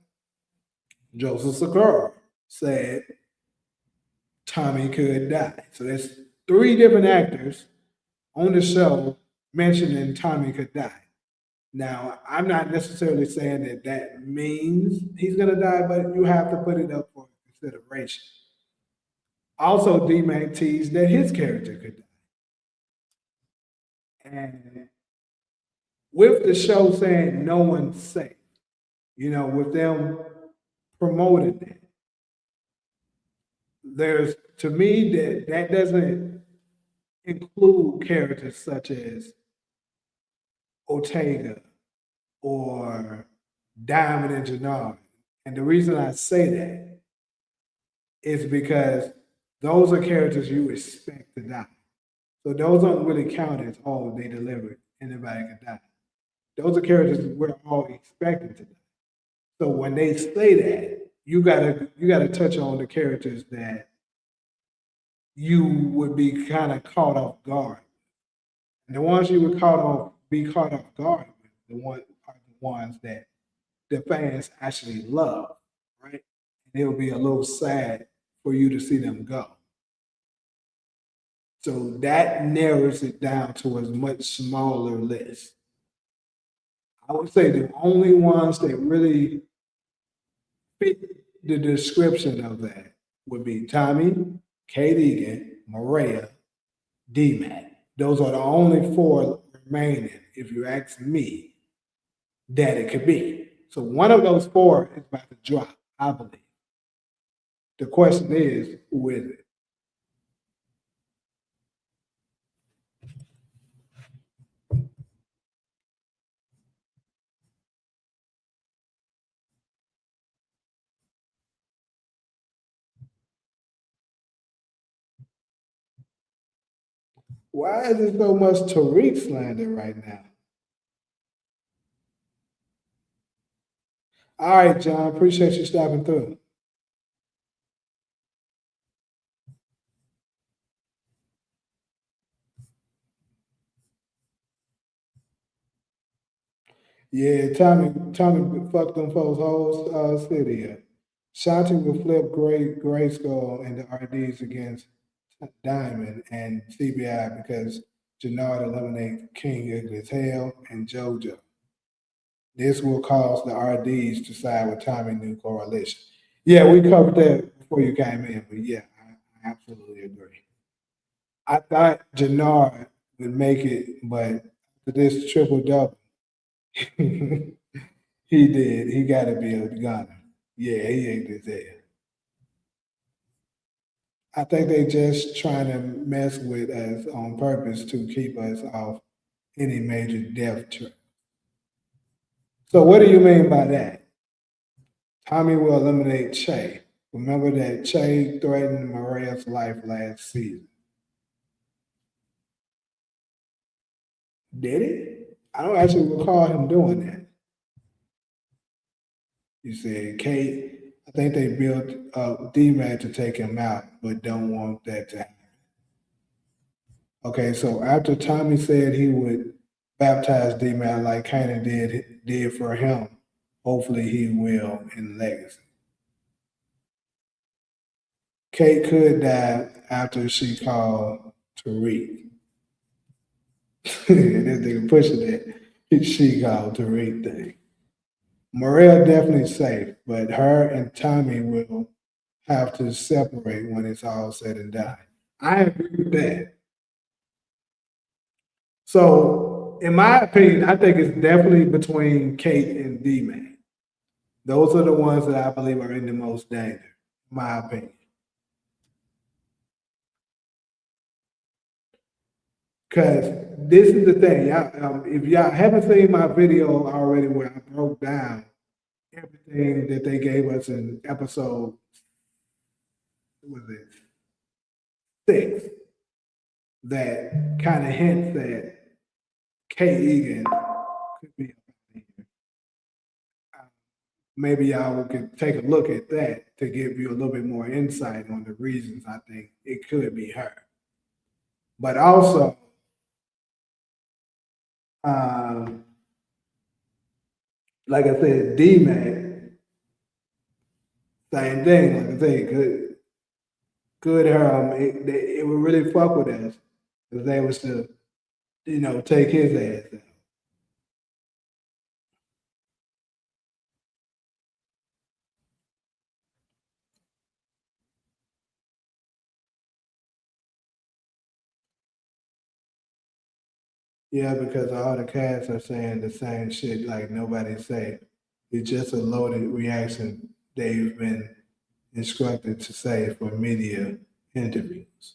Joseph Sakura, said Tommy could die. So there's three different actors on the show mentioning Tommy could die. Now, I'm not necessarily saying that that means he's going to die, but you have to put it up for consideration. Also, D-Mac teased that his character could die. And with the show saying no one's safe, with them promoting it, there's, to me, that doesn't include characters such as Ortega or Diamond and Jannard. And the reason I say that is because those are characters you expect to die. So those don't really count as, oh, they delivered, anybody can die. Those are characters we're all expecting to die. So when they say that, you gotta touch on the characters that you would be kind of caught off guard. And the ones you would be caught off guard with, are the ones that the fans actually love, right? And it'll be a little sad for you to see them go. So that narrows it down to a much smaller list. I would say the only ones that really fit the description of that would be Tommy, Kate Egan, Maria, D-Mac. Those are the only four remaining, if you ask me, that it could be. So one of those four is about to drop, I believe. The question is, who is it? Why is there so much Tariq slander right now? All right, John, appreciate you stopping through. Yeah, Tommy fucked them folks whole city up. Shanti will flip Grayskull and the RDs against Diamond and CBI because Jannard eliminate King Ugly as Hell and JoJo. This will cause the RDs to side with Tommy New Coalition. Yeah, we covered that before you came in, but yeah, I absolutely agree. I thought Jannard would make it, but for this triple double, he did. He got to be a gunner. Yeah, he ate his head. I think they just trying to mess with us on purpose to keep us off any major death trip. So what do you mean by that? Tommy will eliminate Che. Remember that Che threatened Maria's life last season. Did he? I don't actually recall him doing that. He said, Kate, I think they built D-Man to take him out, but don't want that to happen. Okay, so after Tommy said he would baptize D-Man like Canaan did for him, hopefully he will in legacy. Kate could die after she called Tariq. This nigga pushing it. She called Tariq thing. Morel definitely safe, but her and Tommy will have to separate when it's all said and done. I agree with that. So, in my opinion, I think it's definitely between Kate and D-Man. Those are the ones that I believe are in the most danger, in my opinion. Because this is the thing, if y'all haven't seen my video already where I broke down everything that they gave us in episode, what was it, 6, that kind of hints that Kate Egan could be maybe y'all could take a look at that to give you a little bit more insight on the reasons I think it could be her. But also, um, like I said, D-Mac, same thing. Like I said, could her it would really fuck with us if they was to, take his ass out. Yeah, because all the cats are saying the same shit like nobody's safe. It's just a loaded reaction they've been instructed to say for media interviews.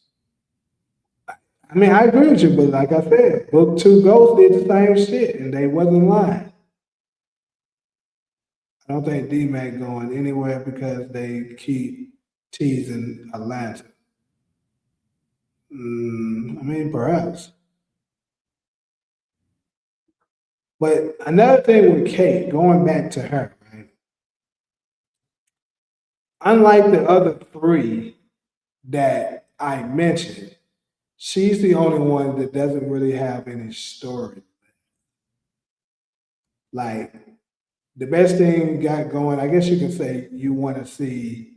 I mean, I agree with you, but like I said, Book Two Ghosts did the same shit and they wasn't lying. I don't think D-Mac going anywhere because they keep teasing Atlanta. I mean, perhaps. But another thing with Kate, going back to her, right? Unlike the other three that I mentioned, she's the only one that doesn't really have any story. Like the best thing got going, I guess you can say you want to see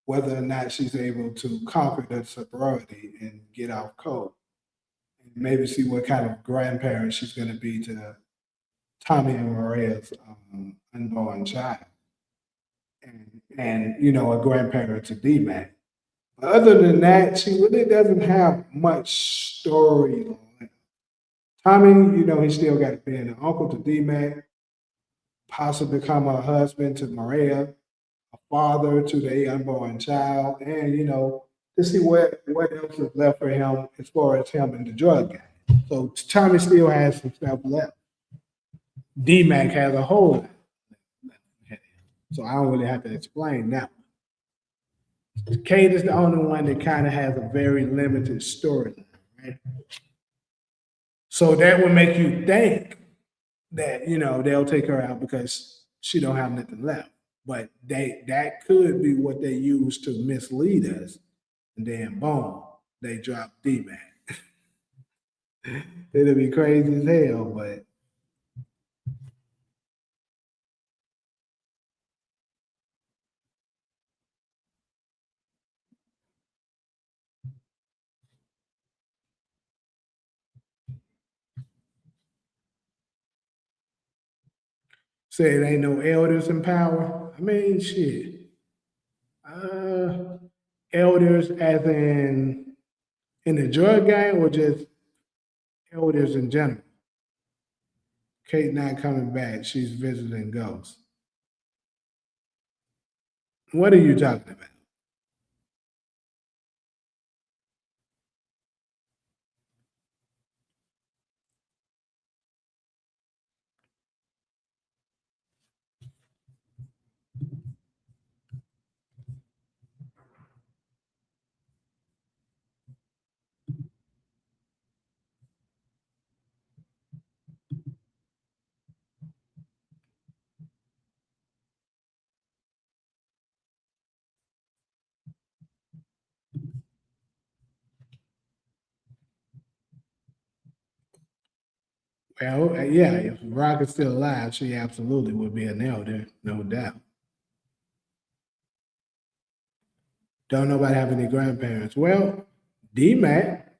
whether or not she's able to conquer the sobriety and get off cold. And maybe see what kind of grandparent she's going to be to Tommy and Maria's unborn child. And a grandparent to D-Mac. Other than that, she really doesn't have much story. Tommy, he still got being an uncle to D-Mac, possibly become a husband to Maria, a father to the unborn child, and to see what else is left for him as far as him in the drug game. So Tommy still has some stuff left. D-Mac has a whole lot. So I don't really have to explain that. Kate is the only one that kind of has a very limited storyline, right? So that would make you think that they'll take her out because she don't have nothing left. But that could be what they use to mislead us, and then boom, they drop D-Mac. It'll be crazy as hell, but say it ain't no elders in power. I mean, shit. Uh, Elders as in the drug game or just elders in general? Kate not coming back. She's visiting ghosts. What are you talking about? Well, yeah, if Rock is still alive, she absolutely would be an elder, no doubt. Don't nobody have any grandparents. Well, D-Mac,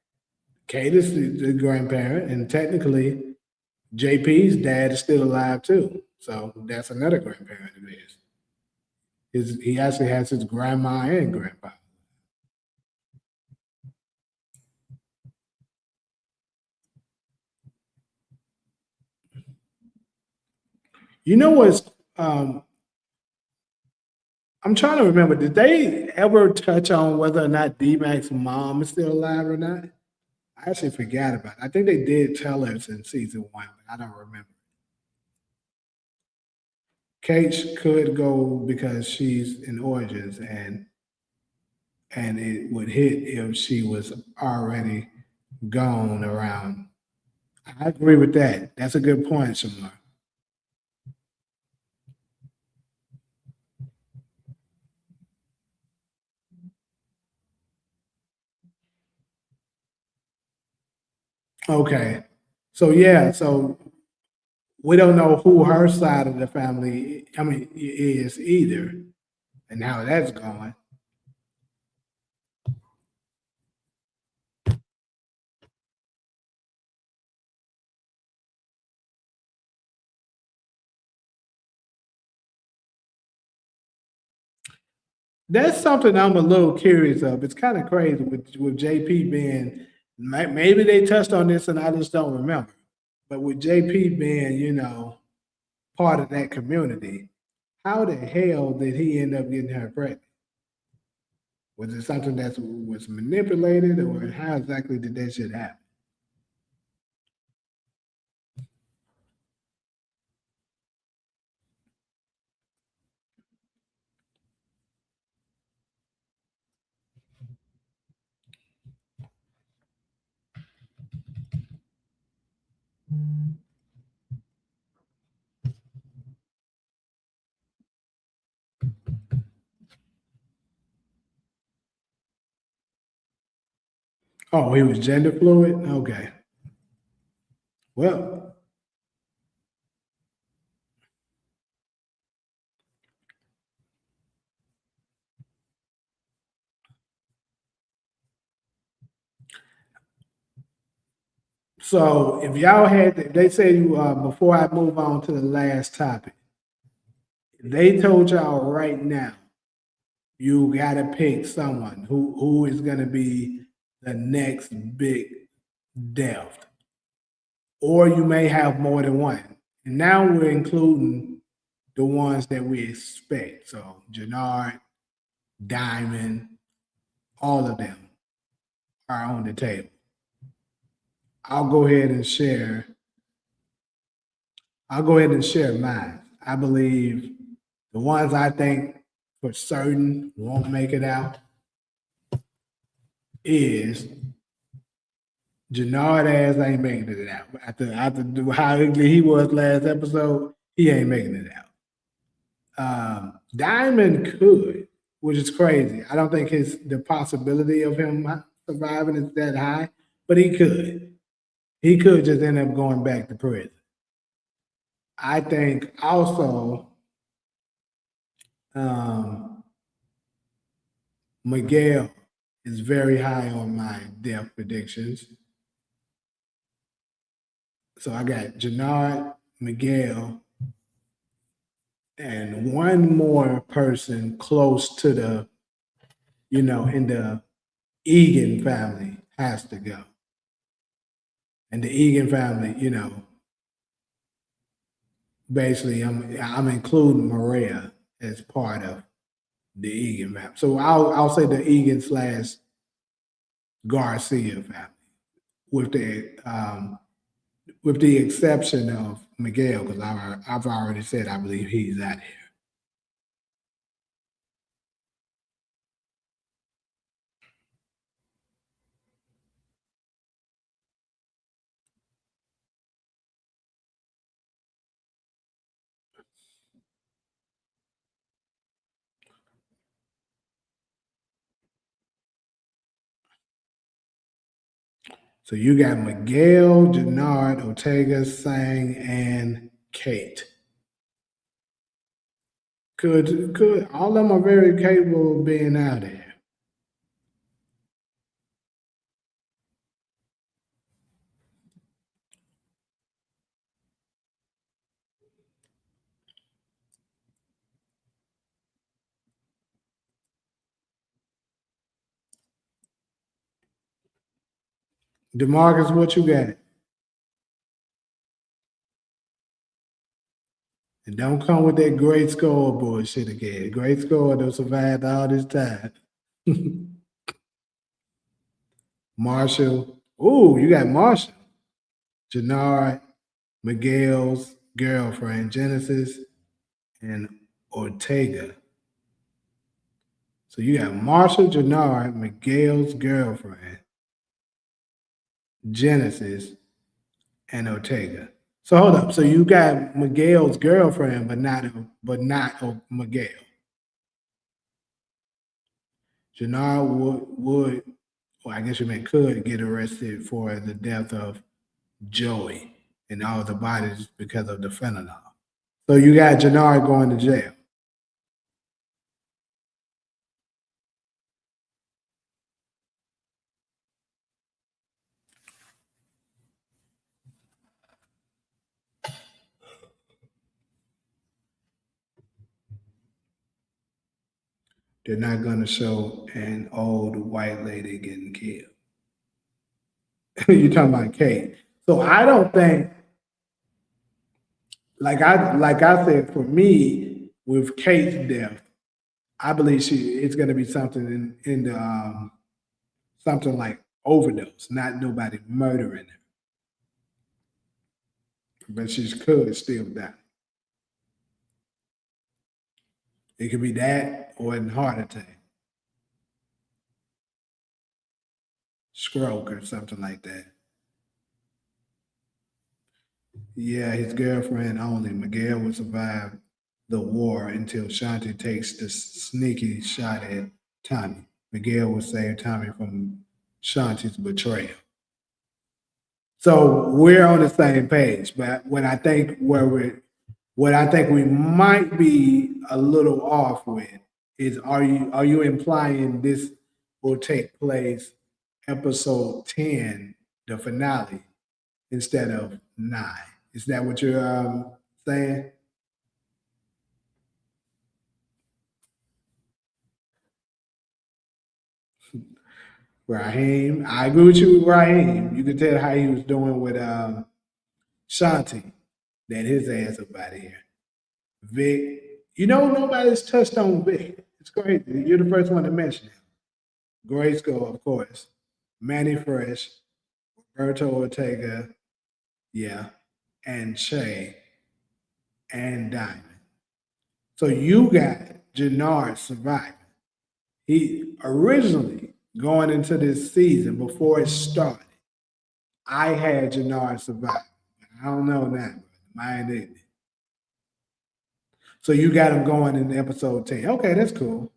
Kate is the grandparent, and technically JP's dad is still alive too. So that's another grandparent of his. He actually has his grandma and grandpa. You know what's I'm trying to remember, did they ever touch on whether or not D-Mac's mom is still alive or not? I actually forgot about it. I think they did tell us in season one, but I don't remember. Kate could go because she's in Origins, and it would hit if she was already gone around. I agree with that. That's a good point, Shamar. Okay. So yeah, so we don't know who her side of the family, I mean, is either, and how that's going. That's something I'm a little curious of. It's kind of crazy with JP being, maybe they touched on this and I just don't remember. But with JP being, part of that community, how the hell did he end up getting her pregnant? Was it something that was manipulated, or how exactly did that shit happen? Oh, he was gender fluid? Okay. Well, so if y'all had, they say you, before I move on to the last topic, if they told y'all right now, you got to pick someone who is going to be the next big death, or you may have more than one. And now we're including the ones that we expect. So Jannard, Diamond, all of them are on the table. I'll go ahead and share. I'll go ahead and share mine. I believe the ones I think for certain won't make it out is Jannard ass ain't making it out. After how ugly he was last episode, he ain't making it out. Diamond could, which is crazy. I don't think the possibility of him surviving is that high, but he could. He could just end up going back to prison. I think also um, Miguel is very high on my death predictions. So I got Jannard, Miguel, and one more person close to in the Egan family has to go. And the Egan family, basically I'm including Maria as part of the Egan family. So I'll say the Egan slash Garcia family with the exception of Miguel, because I've already said I believe he's out here. So you got Miguel, Jannard, Ortega, Sang, and Kate. Could all of them are very capable of being out there. DeMarcus, what you got? And don't come with that great score bullshit again. Great score don't survive all this time. Marshall. Ooh, you got Marshall. Jannard, Miguel's girlfriend, Genesis, and Ortega. So you got Marshall, Jannard, Miguel's girlfriend, Genesis, and Ortega. So hold up. So you got Miguel's girlfriend, but not Miguel. Jannard would, well, I guess you meant could get arrested for the death of Joey and all the bodies because of the fentanyl. So you got Jannard going to jail. They're not going to show an old white lady getting killed. You're talking about Kate. So I don't think, like I said, for me, with Kate's death, I believe it's going to be something in the something like overdose, not nobody murdering her, but she could still die. It could be that or a heart attack, stroke, or something like that. Yeah, his girlfriend only. Miguel will survive the war until Shanti takes the sneaky shot at Tommy. Miguel will save Tommy from Shanti's betrayal. So we're on the same page, but what I think we might be a little off with is are you implying this will take place episode 10, the finale, instead of 9? Is that what you're saying? Raheem, I agree with you with Raheem. You can tell how he was doing with Shanti, that his ass up out of here. Vic, nobody's touched on Vic. It's crazy. You're the first one to mention it. Great score, of course. Manny Fresh, Roberto Ortega, yeah, and Shay and Diamond. So you got Jannard surviving. He originally going into this season before it started, I had Jannard survive. I don't know now, mine didn't. So you got him going in episode 10. Okay, that's cool.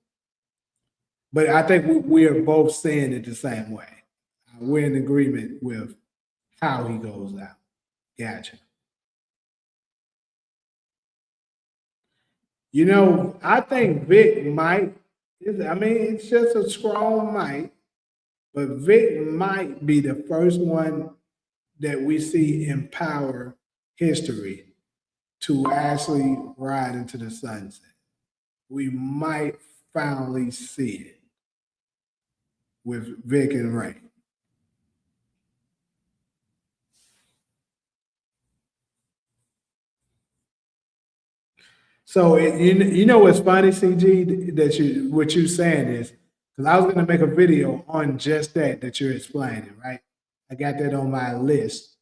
But I think we are both seeing it the same way. We're in agreement with how he goes out. Gotcha. I think Vic might. I mean, it's just a strong might, but Vic might be the first one that we see empower history to actually ride into the sunset. We might finally see it with Vic and Ray. So you know what's funny, CG, that what you're saying is because I was going to make a video on just that you're explaining, right? I got that on my list.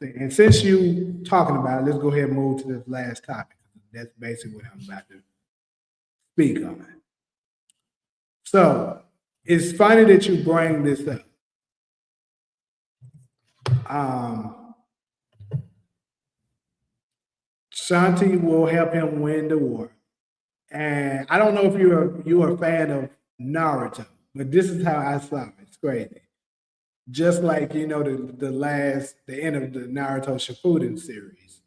And since you talking about it, let's go ahead and move to this last topic. That's basically what I'm about to speak on. So it's funny that you bring this up. Shanti will help him win the war. And I don't know if you're a fan of Naruto, but this is how I saw it. It's crazy. Just like the end of the Naruto Shippuden series,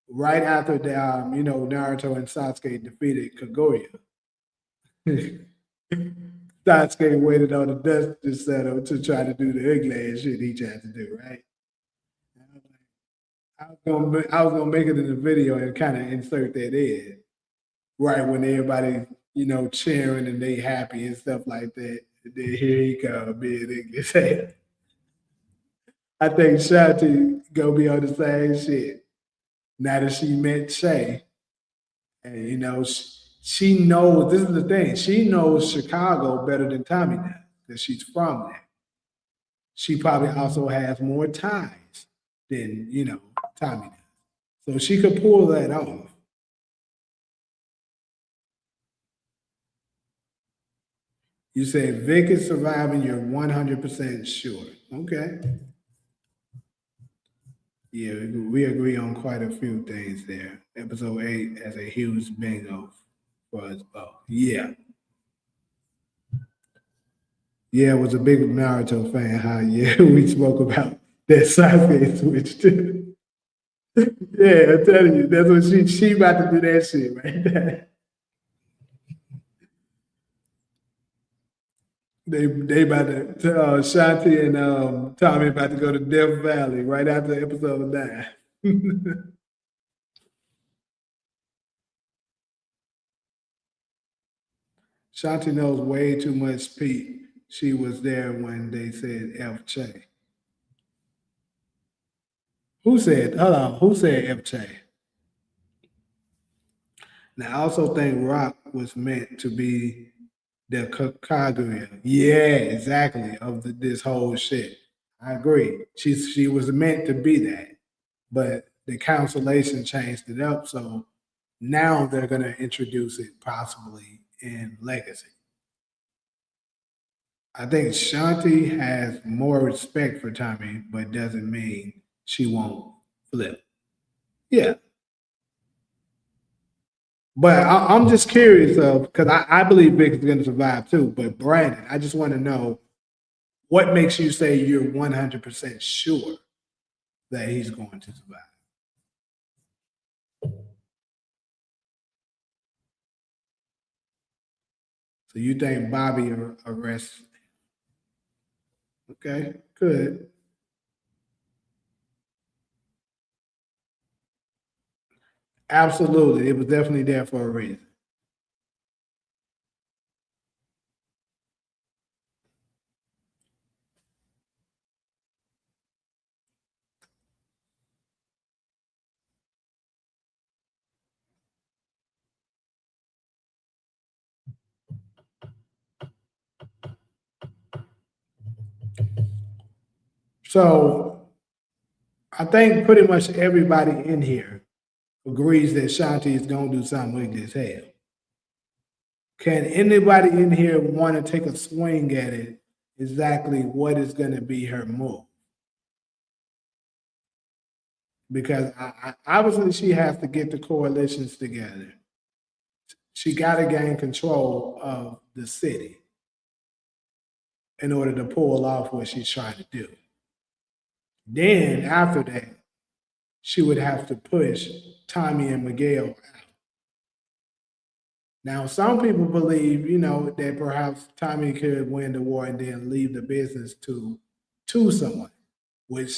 right after Naruto and Sasuke defeated Kaguya. Sasuke waited on the dust to settle to try to do the ugly ass shit he tried to do, right? I was gonna make it in the video and kind of insert that in right when everybody cheering and they happy and stuff like that. And then here he come being English. I think Shanti gonna be on the same shit now that she met Shay, and she knows. This is the thing. She knows Chicago better than Tommy does because she's from there. She probably also has more ties than Tommy does, so she could pull that off. You say Vic is surviving. You're 100% sure. Okay. Yeah, we agree on quite a few things there. Episode 8 has a huge bingo for us both. Yeah. Yeah, I was a big Naruto fan, huh? Yeah, we spoke about that Sasuke switch too. Yeah, I'm telling you, that's what she about to do that shit right there. They about to Shanti and Tommy about to go to Death Valley right after episode 9. Shanti knows way too much Pete. She was there when they said F Che. Who said, hold on, who said F Che? Now, I also think Rock was meant to be the Kaguya. Yeah, exactly, of this whole shit. I agree. She was meant to be that, but the Constellation changed it up. So now they're going to introduce it possibly in Legacy. I think Shanti has more respect for Tommy, but doesn't mean she won't flip. Yeah. But I'm just curious of because I believe Vic is going to survive too. But Brandon, I just want to know what makes you say you're 100% sure that he's going to survive. So you think Bobby arrests? Okay, good. Absolutely, it was definitely there for a reason. So I think pretty much everybody in here agrees that Shanti is going to do something ugly as hell. Can anybody in here want to take a swing at it? Exactly what is going to be her move? Because obviously she has to get the coalitions together. She got to gain control of the city in order to pull off what she's trying to do. Then after that, she would have to push Tommy and Miguel out. Now, some people believe, that perhaps Tommy could win the war and then leave the business to someone, which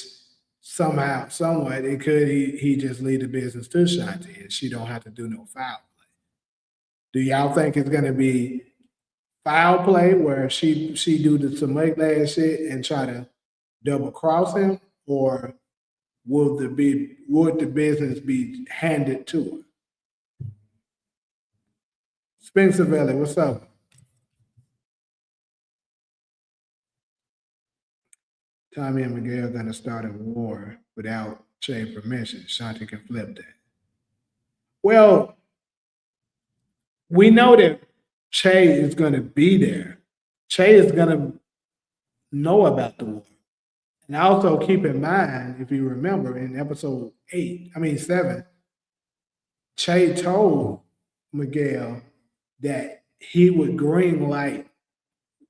somehow, somewhat, it could he just leave the business to Shanti and she don't have to do no foul play. Do y'all think it's gonna be foul play where she do some last shit and try to double cross him, or would the business be handed to her? Spencer Valley, what's up? Tommy and Miguel are gonna start a war without Che permission. Shanti can flip that. Well, we know that Che is gonna be there. Che is gonna know about the war. And also keep in mind, if you remember in episode 7, Che told Miguel that he would green light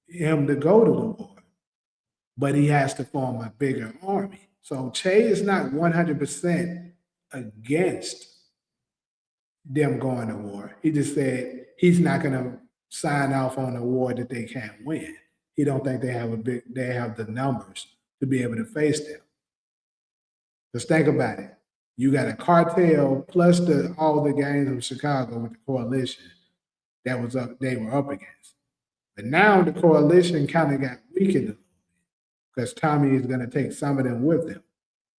him to go to the war. but he has to form a bigger army. So Che is not 100% against them going to war. He just said he's not going to sign off on a war that they can't win. He don't think they have the numbers to be able to face them. Just think about it. You got a cartel plus all the gangs of Chicago with the coalition that was up they were up against. But now the coalition kind of got weakened because Tommy is going to take some of them with him,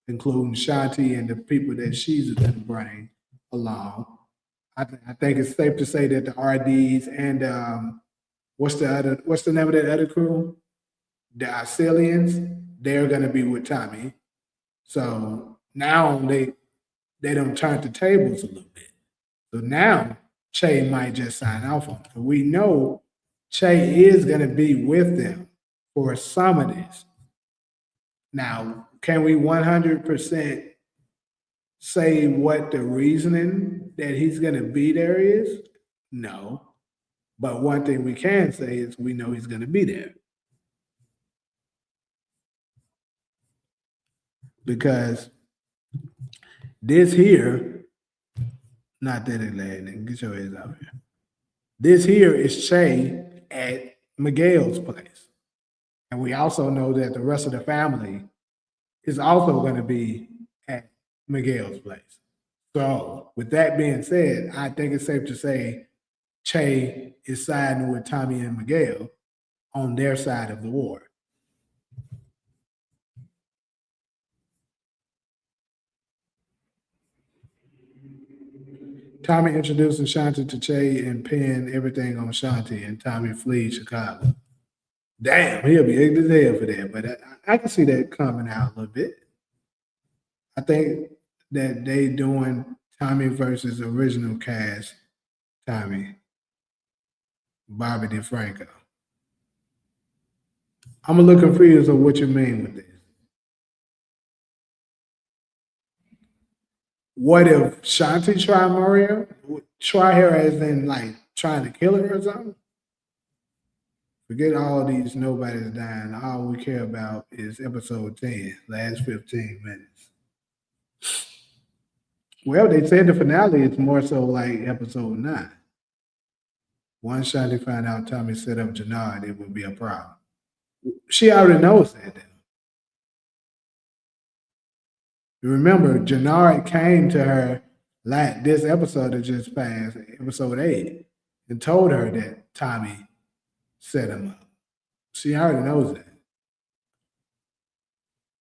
including Shanti and the people that she's going to bring along. I think it's safe to say that the RDs and what's the name of that other crew? The Australians, they're going to be with Tommy. So now they don't turn the tables a little bit. So now Che might just sign off on it. We know Che is going to be with them for some of this. Now, can we 100% say what the reasoning that he's going to be there is? No. But one thing we can say is we know he's going to be there. Because this here, not that it lad, get your ass out here. This here is Che at Miguel's place. And we also know that the rest of the family is also going to be at Miguel's place. So with that being said, I think it's safe to say Che is siding with Tommy and Miguel on their side of the war. Tommy introducing Shanti to Che and pinning everything on Shanti, and Tommy flees Chicago. Damn, he'll be ignorant as hell for that, but I can see that coming out a little bit. I think that they doing Tommy versus original cast Tommy, Bobby DeFranco. I'm a little confused on what you mean with this. What if Shanti try Maria? Try her as in like trying to kill her or something? Forget all these nobody's dying. All we care about is episode 10, last 15 minutes. Well, they said the finale is more so like episode 9. Once Shanti find out Tommy set up Jannard, it would be a problem. She already knows that. You remember, Jannard came to her like this episode that just passed, episode 8, and told her that Tommy set him up. She already knows that.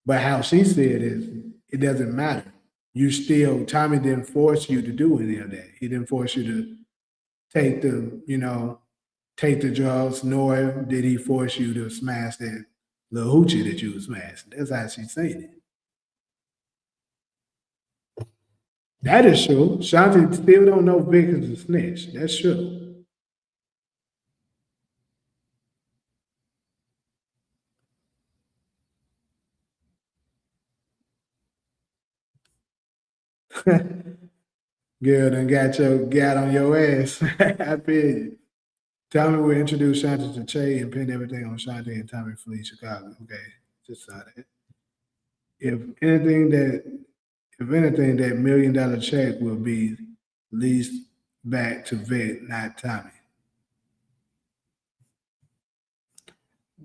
But how she said is, it doesn't matter. Tommy didn't force you to do any of that. He didn't force you to take the drugs, nor did he force you to smash that little hoochie that you was smashing. That's how she's saying it. That is true. Shanti still don't know Vic is a snitch. That's true. Girl done got on your ass. I feel you. Tommy will introduce Shanti to Che and pin everything on Shanti and Tommy flee Chicago. Okay, just saw that. If anything, that $1 million check will be leased back to Vic, not Tommy.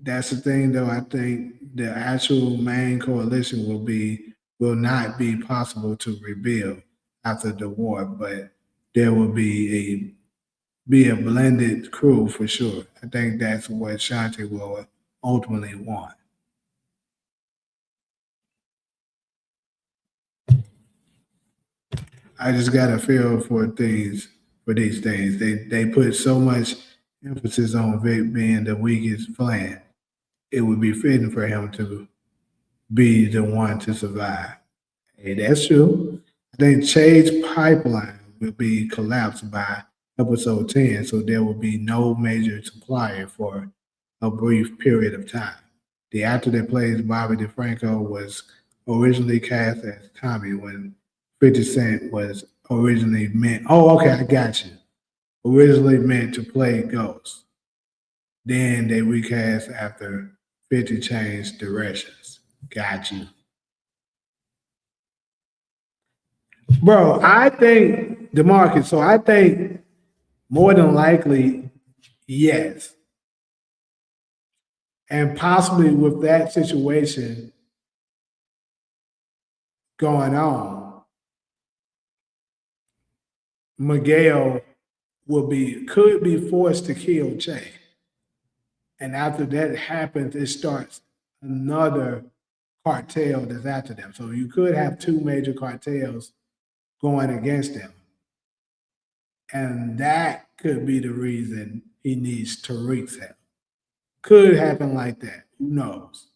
That's the thing, though. I think the actual main coalition will not be possible to rebuild after the war, but there will be a blended crew for sure. I think that's what Shanti will ultimately want. I just got a feel for these things. They put so much emphasis on Vic being the weakest plan. It would be fitting for him to be the one to survive. Hey, that's true. I think Che's pipeline will be collapsed by episode 10, so there will be no major supplier for a brief period of time. The actor that plays Bobby DeFranco was originally cast as Tommy when 50 Cent was originally meant. Oh, okay, I got you. Originally meant to play Ghost. Then they recast after 50 change directions. Got you. Bro, I think DeMarcus, so I think more than likely, yes. And possibly with that situation going on, Miguel could be forced to kill Che. And after that happens, it starts another cartel that's after them. So you could have two major cartels going against them. And that could be the reason he needs Tariq's help. Could happen like that. Who knows?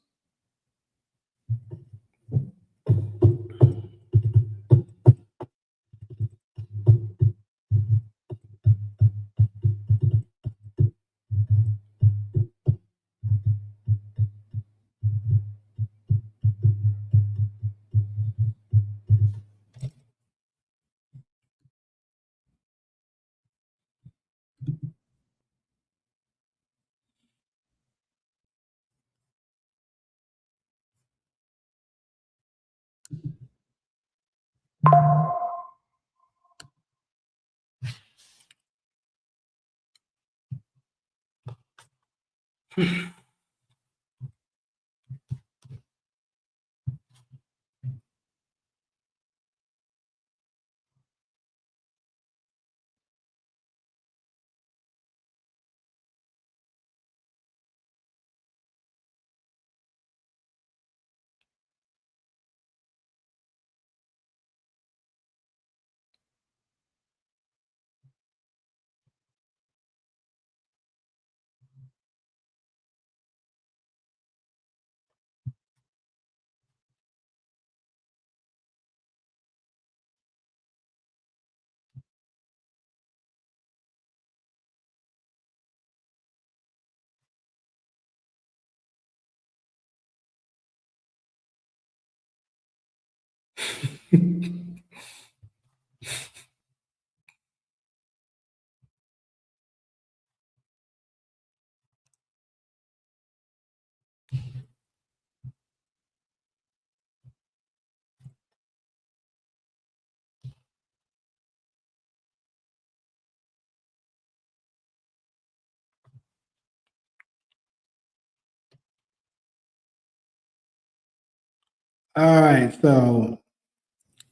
All right, so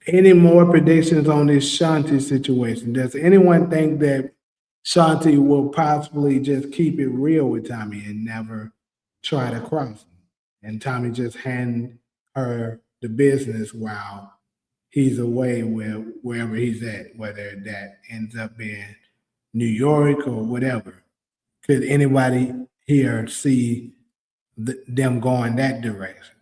any more predictions on this Shanti situation? Does anyone think that Shanti will possibly just keep it real with Tommy and never try to cross him? And Tommy just hand her the business while he's away wherever he's at, whether that ends up being New York or whatever. Could anybody here see them going that direction?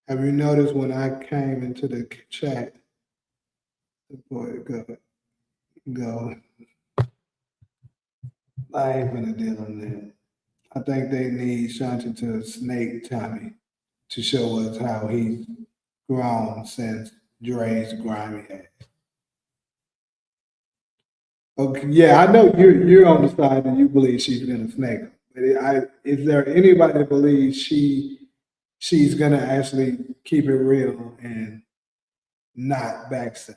Have you noticed when I came into the chat, boy, go, I ain't gonna deal on that. I think they need Shanti to snake Tommy to show us how he's grown since Dre's grimy ass. Okay, yeah, I know you're on the side and you believe she's gonna snake him. But is there anybody that believes she's gonna actually keep it real and not backstab?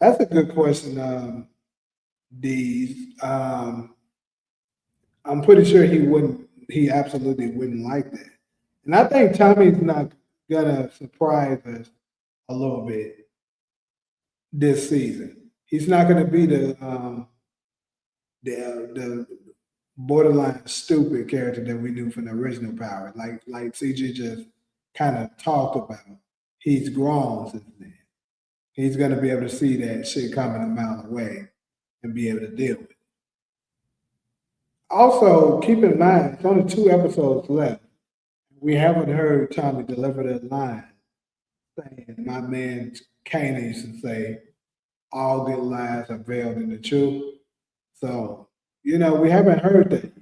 That's a good question, Deez. I'm pretty sure he absolutely wouldn't like that. And I think Tommy's not gonna surprise us a little bit this season. He's not going to be the borderline stupid character that we knew from the original Power. Like CG just kind of talked about. He's grown since then. He's going to be able to see that shit coming a mile away and be able to deal with it. Also, keep in mind, it's only 2 episodes left. We haven't heard Tommy deliver that line saying, my man Kane used to say, all good lies are veiled in the truth. So, we haven't heard that yet.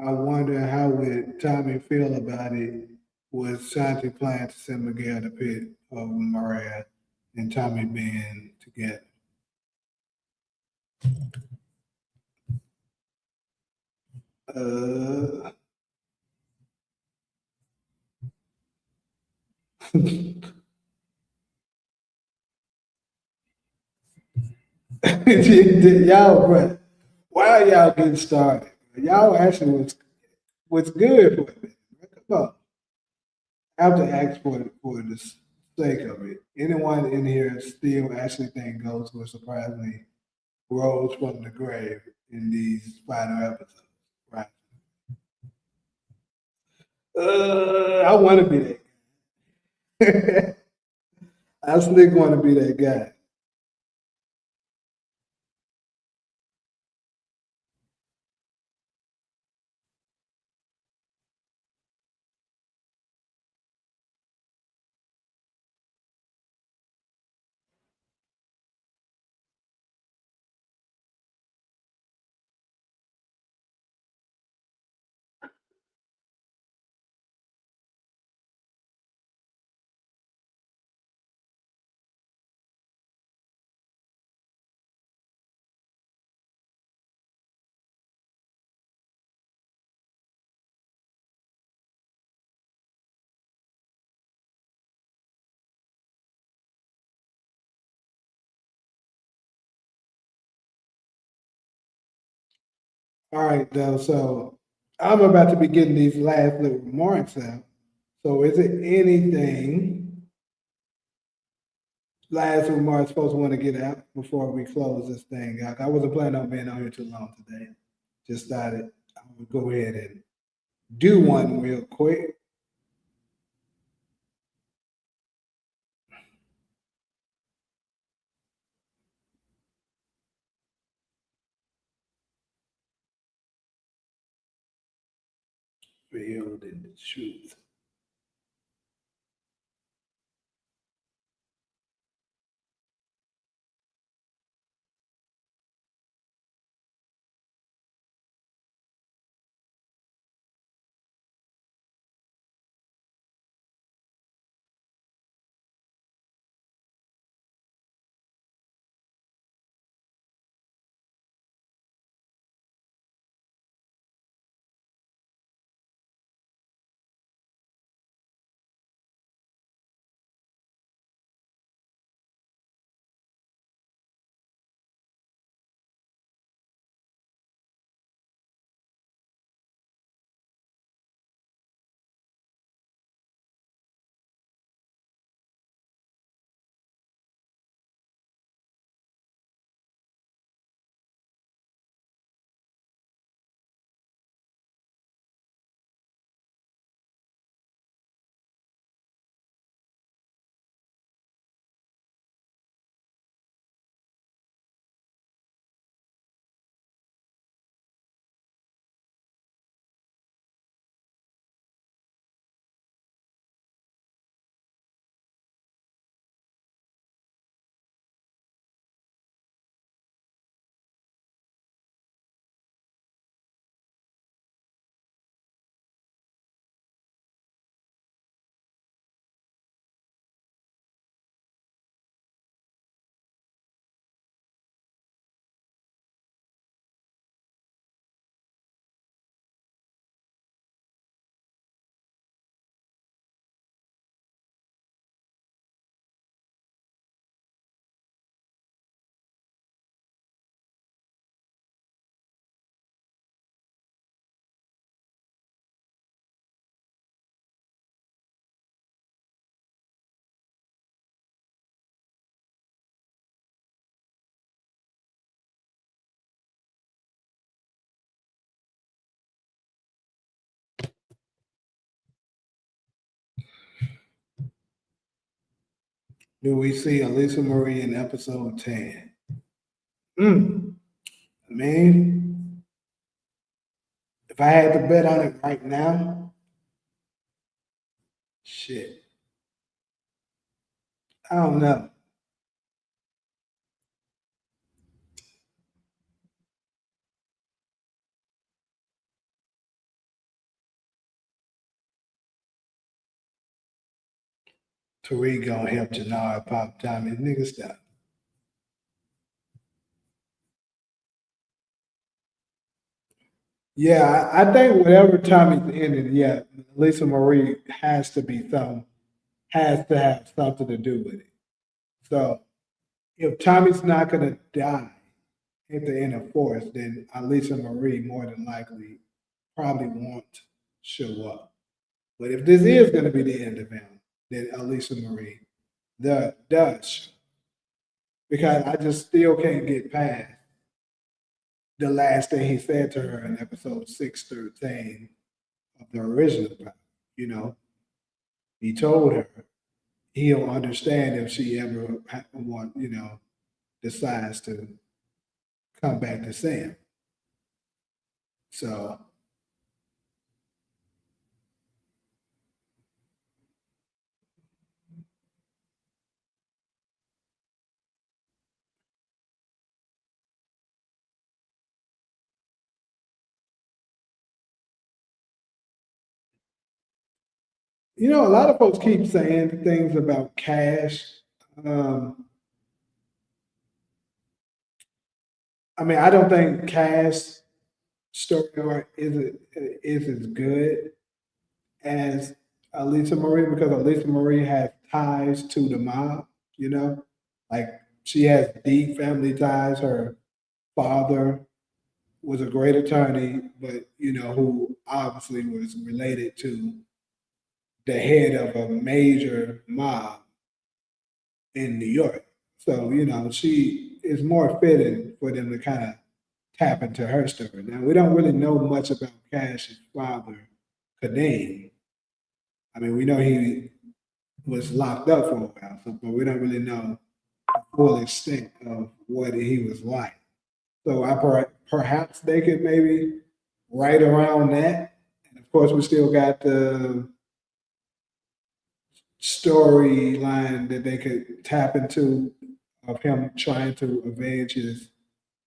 I wonder how would Tommy feel about it with Shanti planning to send Miguel to pit of Mariah and Tommy being together. Uh, y'all, bro, why are y'all getting started? Y'all actually was good for it. Come on. I have to ask for the sake of it. Anyone in here still actually think Ghost will surprisingly rose from the grave in these final episodes? Right. I want to be that. I still want to be that guy. All right, though. So I'm about to be getting these last little remarks out. So is it anything last remarks supposed to want to get out before we close this thing out? I wasn't planning on being on here too long today. Just started. I would go ahead and do one real quick. Revealed in the truth. do we see Elisa Marie in episode 10? I mean, if I had to bet on it right now, shit, I don't know. Tariq gonna help Jannar pop Tommy. Nigga, stop. Yeah, I think whatever Tommy's ended, yeah, Lisa Marie has to have something to do with it. So if Tommy's not gonna die at the end of Force, then Lisa Marie more than likely probably won't show up. But if this is gonna be the end of him, then Lisa Marie does, because I just still can't get past the last thing he said to her in episode 613 of the original Power. You know, he told her he'll understand if she ever decides to come back to Sam. So, a lot of folks keep saying things about Cash. Um, I mean, I don't think Cash story arc is as good as Alisa Marie, because Alisa Marie has ties to the mob, like she has deep family ties. Her father was a great attorney, but who obviously was related to the head of a major mob in New York. So, she is more fitting for them to kind of tap into her story. Now, we don't really know much about Cash's father, Kadeem. I mean, we know he was locked up for a while, but we don't really know the full extent of what he was like. So perhaps they could maybe write around that. And of course, we still got the storyline that they could tap into of him trying to avenge his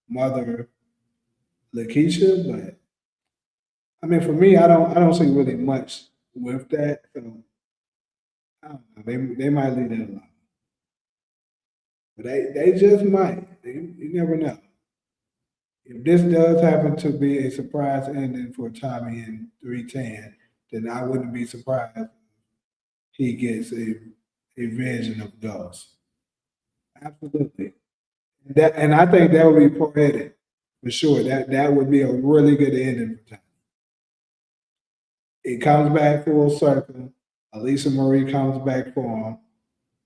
mother, Lakeisha. But I mean, for me, I don't see really much with that. So I don't know. They might leave that alone, but they just might. You never know. If this does happen to be a surprise ending for Tommy in 310, then I wouldn't be surprised he gets a vision of Ghost. Absolutely. And I think that would be poetic for sure. That would be a really good ending for Tommy. It comes back full circle. Elisa Marie comes back for him.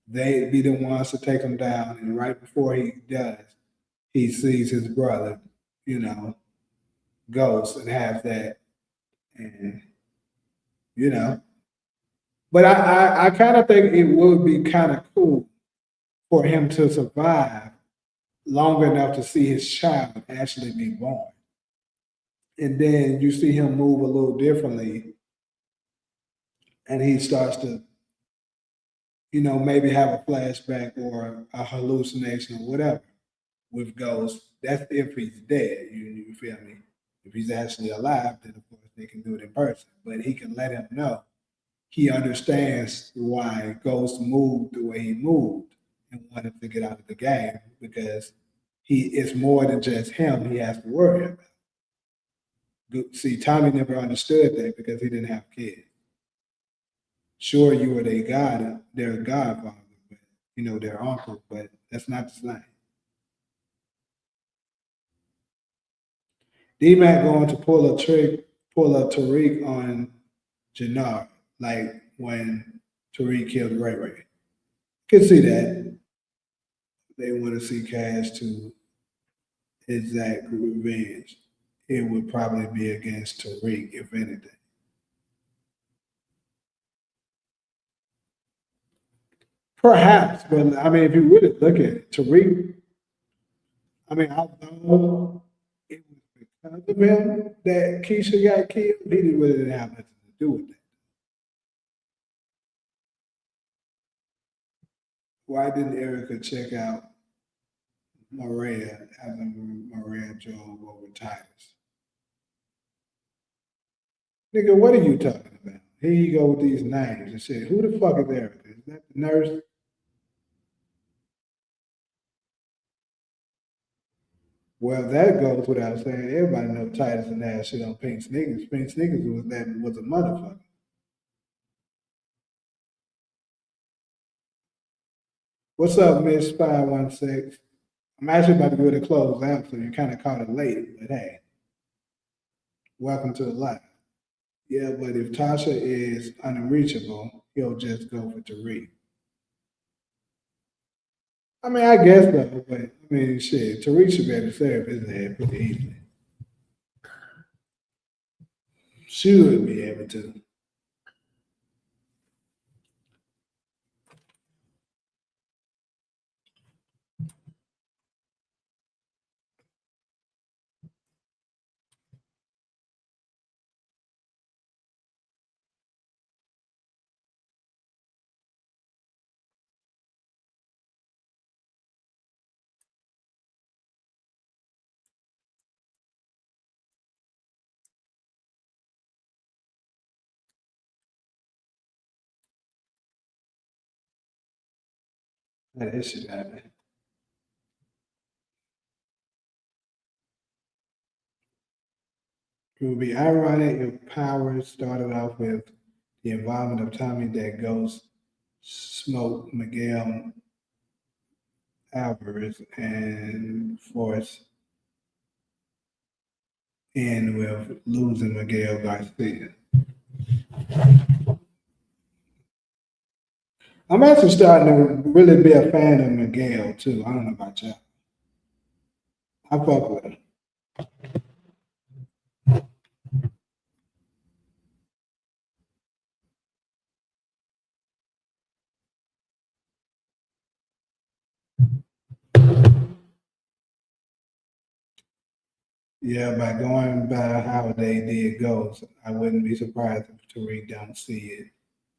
They be the ones to take him down. And right before he does, he sees his brother, you know, Ghost, and have that. And, you know, but I kind of think it would be kind of cool for him to survive long enough to see his child actually be born. And then you see him move a little differently, and he starts to, maybe have a flashback or a hallucination or whatever with Ghost. That's if he's dead. You feel me? If he's actually alive, then of course they can do it in person. But he can let him know he understands why Ghost moved the way he moved and wanted to get out of the game, because it's more than just him he has to worry about. See, Tommy never understood that because he didn't have kids. Sure, you were their godfather, but their uncle, but that's not the same. D-Mac going to pull a Tariq on Jannar, like when Tariq killed Ray Ray. Could see that. They want to see Cash to exact revenge. It would probably be against Tariq, if anything. Perhaps, but I mean, if you really look at it, Tariq, I mean, although it was because of him that Keisha got killed, he didn't really have nothing to do with that. Why didn't Erica check out Maria after Maria drove over Titus? Nigga, what are you talking about? Here you go with these names and shit. Who the fuck is Erica? Is that the nurse? Well, that goes without saying. Everybody know Titus and that shit on Pink Sneakers. Pink Sneakers was a motherfucker. What's up, Miss 516? I'm actually about to go to close out, so you kind of caught it late, but hey, welcome to the life. Yeah, but if Tasha is unreachable, he'll just go for Tariq. I mean, I guess so, but I mean, shit, Tariq should be able to serve his head pretty easily. Should be able to. That should happen. It would be ironic if Power started off with the involvement of Tommy that Ghost smoked Miguel Alvarez and Force in with losing Miguel Garcia. I'm actually starting to really be a fan of Miguel too. I don't know about y'all. I fuck with him. Yeah, by going by how they did Ghost, I wouldn't be surprised if Tariq don't see it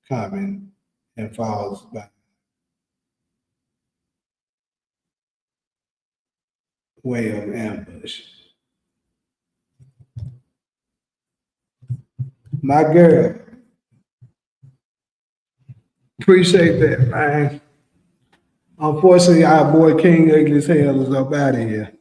coming and falls by way of ambush. My girl, appreciate that, man. Unfortunately, our boy King Ugly as Hell is up out of here.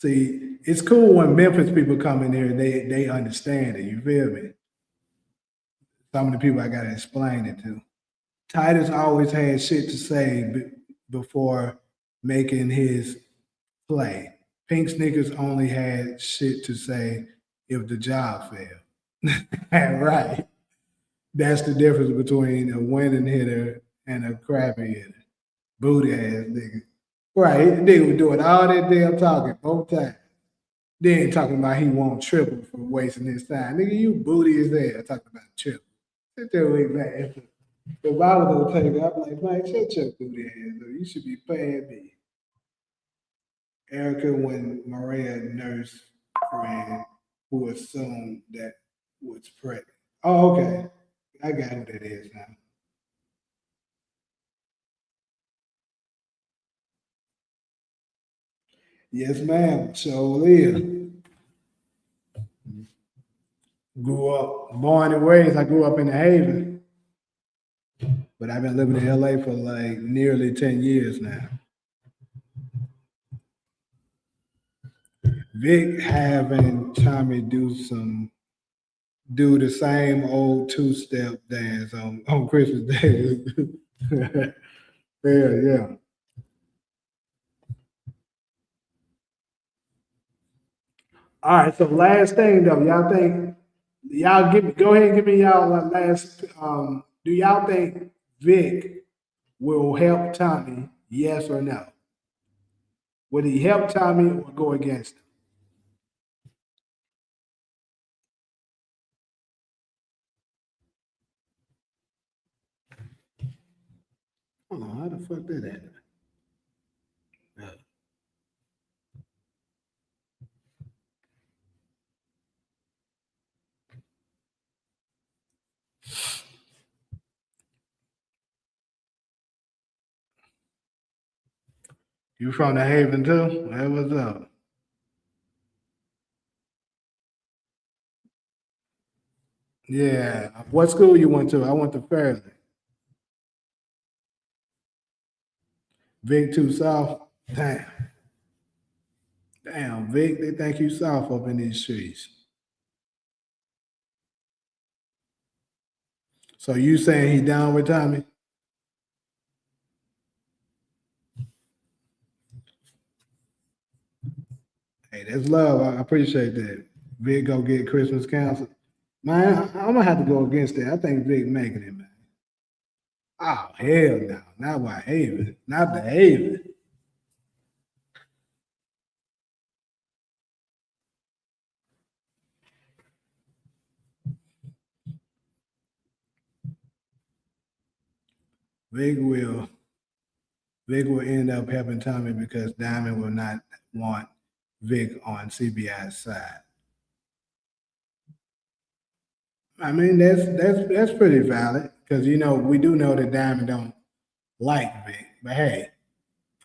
See, it's cool when Memphis people come in here and they understand it. You feel me? Some of the people I gotta explain it to. Titus always had shit to say before making his play. Pink Sneakers only had shit to say if the job failed. Right. That's the difference between a winning hitter and a crappy hitter. Booty ass nigga. Right. Nigga was doing all that damn talking both times. Then talking about he won't triple for wasting his time. Nigga, you booty as hell talking about triple. Sit there with man. If I was gonna take it, I'm like, man, shut your booty ass up. You should be paying me. Erica when Maria nurse friend who assumed that was pregnant. Oh, okay. I got who that is now. Yes, ma'am. So Leah grew up, born and raised. I grew up in the Haven, but I've been living in LA for like nearly 10 years now. Vic having Tommy do the same old two-step dance on Christmas Day. Yeah, yeah. All right. So last thing though, y'all give go ahead and give me y'all last. Do y'all think Vic will help Tommy? Yes or no? Would he help Tommy or go against him? Hold on, how the fuck did that? You from the Haven too? Hey, what's up? Yeah. What school you went to? I went to Fairleigh. Vic too soft. Damn. Damn, Vic, they think you soft up in these streets. So you saying he down with Tommy? Hey, that's love. I appreciate that. Vic go get Christmas council. Man, I'm gonna have to go against that. I think Vic making it, man. Oh hell no, not by Haven, not the Haven. Vic will Vic will end up helping Tommy because Diamond will not want Vic on CBI's side. I mean, that's pretty valid because we do know that Diamond don't like Vic, but hey,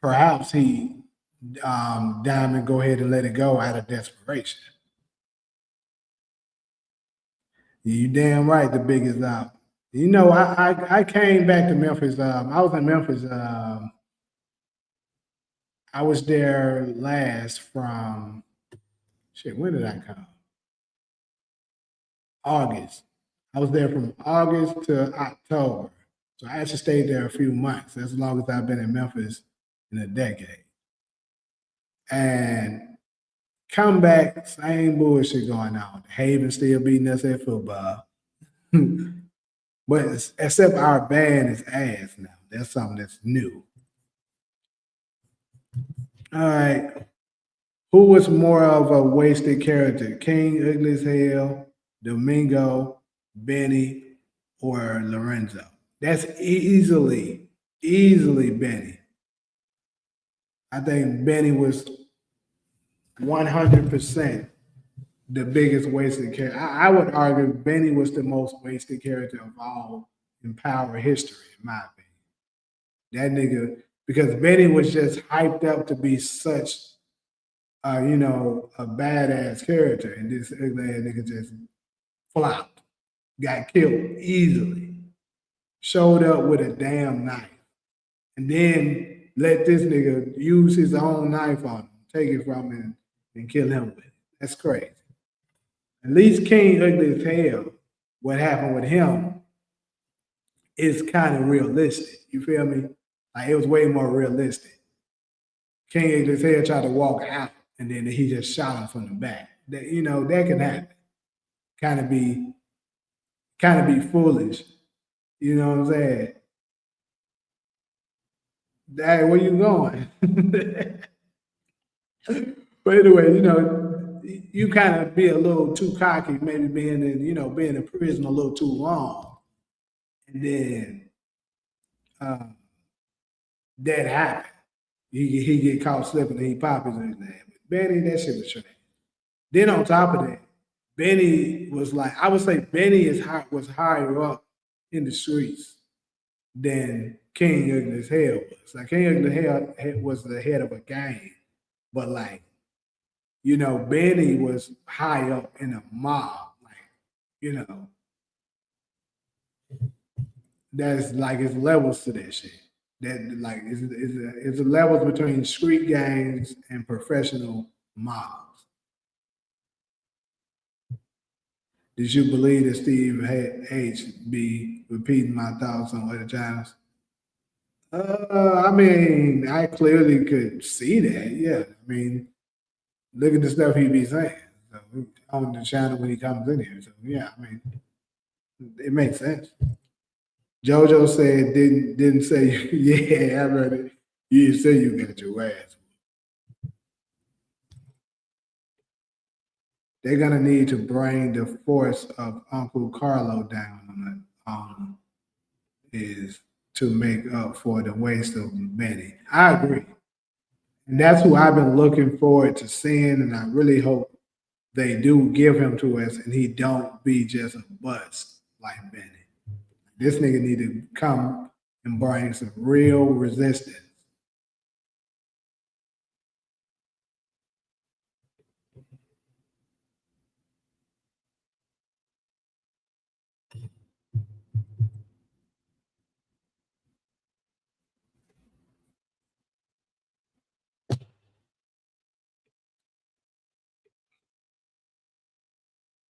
perhaps he Diamond go ahead and let it go out of desperation. You damn right, the biggest out. I came back to Memphis. I was in Memphis. I was there last from shit. When did I come? August. I was there from August to October. So I actually stayed there a few months. That's as long as I've been in Memphis in a decade. And come back, same bullshit going on. Haven still beating us at football. But except our band is ass now. That's something that's new. All right. Who was more of a wasted character? King, Ugly as Hell, Domingo, Benny, or Lorenzo? That's easily Benny. I think Benny was 100% the biggest wasted character. I would argue Benny was the most wasted character of all in Power history, in my opinion. That nigga, because Benny was just hyped up to be such, a badass character, and this ugly ass nigga just flopped, got killed easily, showed up with a damn knife, and then let this nigga use his own knife on him, take it from him, and kill him with it. That's crazy. At least King Ugly as Hell, what happened with him is kind of realistic. You feel me? Like it was way more realistic. King Ugly as Hell tried to walk out and then he just shot him from the back. That can happen. Kind of be foolish. You know what I'm saying? Dad, where you going? But anyway, you kind of be a little too cocky, maybe being in prison a little too long, and then uh, that happened. He get caught slipping and he pop his exam. Benny, that shit was trash. Then on top of that, Benny was like, I would say Benny was higher up in the streets than King Ugly as Hell was. Like King Ugly as Hell was the head of a gang, but like Benny was high up in a mob. Like, you know, that's like it's levels to that shit. That like it's a levels between street gangs and professional mobs. Did you believe that Steve H be repeating my thoughts on other channels? I mean, I clearly could see that. Yeah, I mean, look at the stuff he be saying so, on the channel when he comes in here. So yeah, I mean, it makes sense. JoJo said didn't say yeah. I read it. You didn't say you got your ass. they're gonna need to bring the force of Uncle Carlo down is to make up for the waste of Benny. I agree. And that's who I've been looking forward to seeing, and I really hope they do give him to us and he don't be just a bust like Benny. This nigga need to come and bring some real resistance.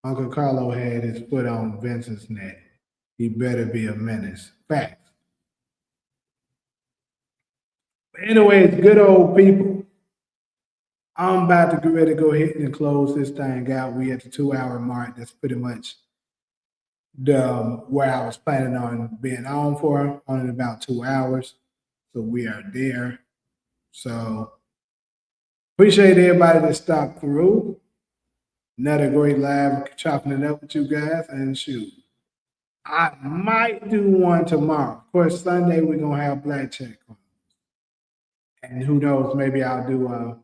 Uncle Carlo had his foot on Vince's neck. He better be a menace. Facts. Anyways, good old people. I'm about to get ready to go ahead and close this thing out. We at the 2 hour mark. That's pretty much where I was planning on being on for, only about 2 hours. So we are there. So appreciate everybody that stopped through. Another great live chopping it up with you guys, and shoot. I might do one tomorrow. Of course, Sunday we're gonna have blackjack on. And who knows, maybe I'll do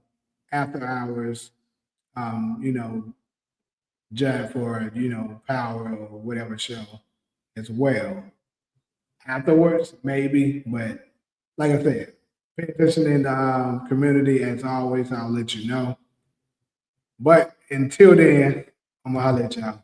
after hours, you know, Judge for, Power or whatever show as well. Afterwards, maybe, but like I said, pay attention in the community as always. I'll let you know. But until then, I'm gonna holler at y'all.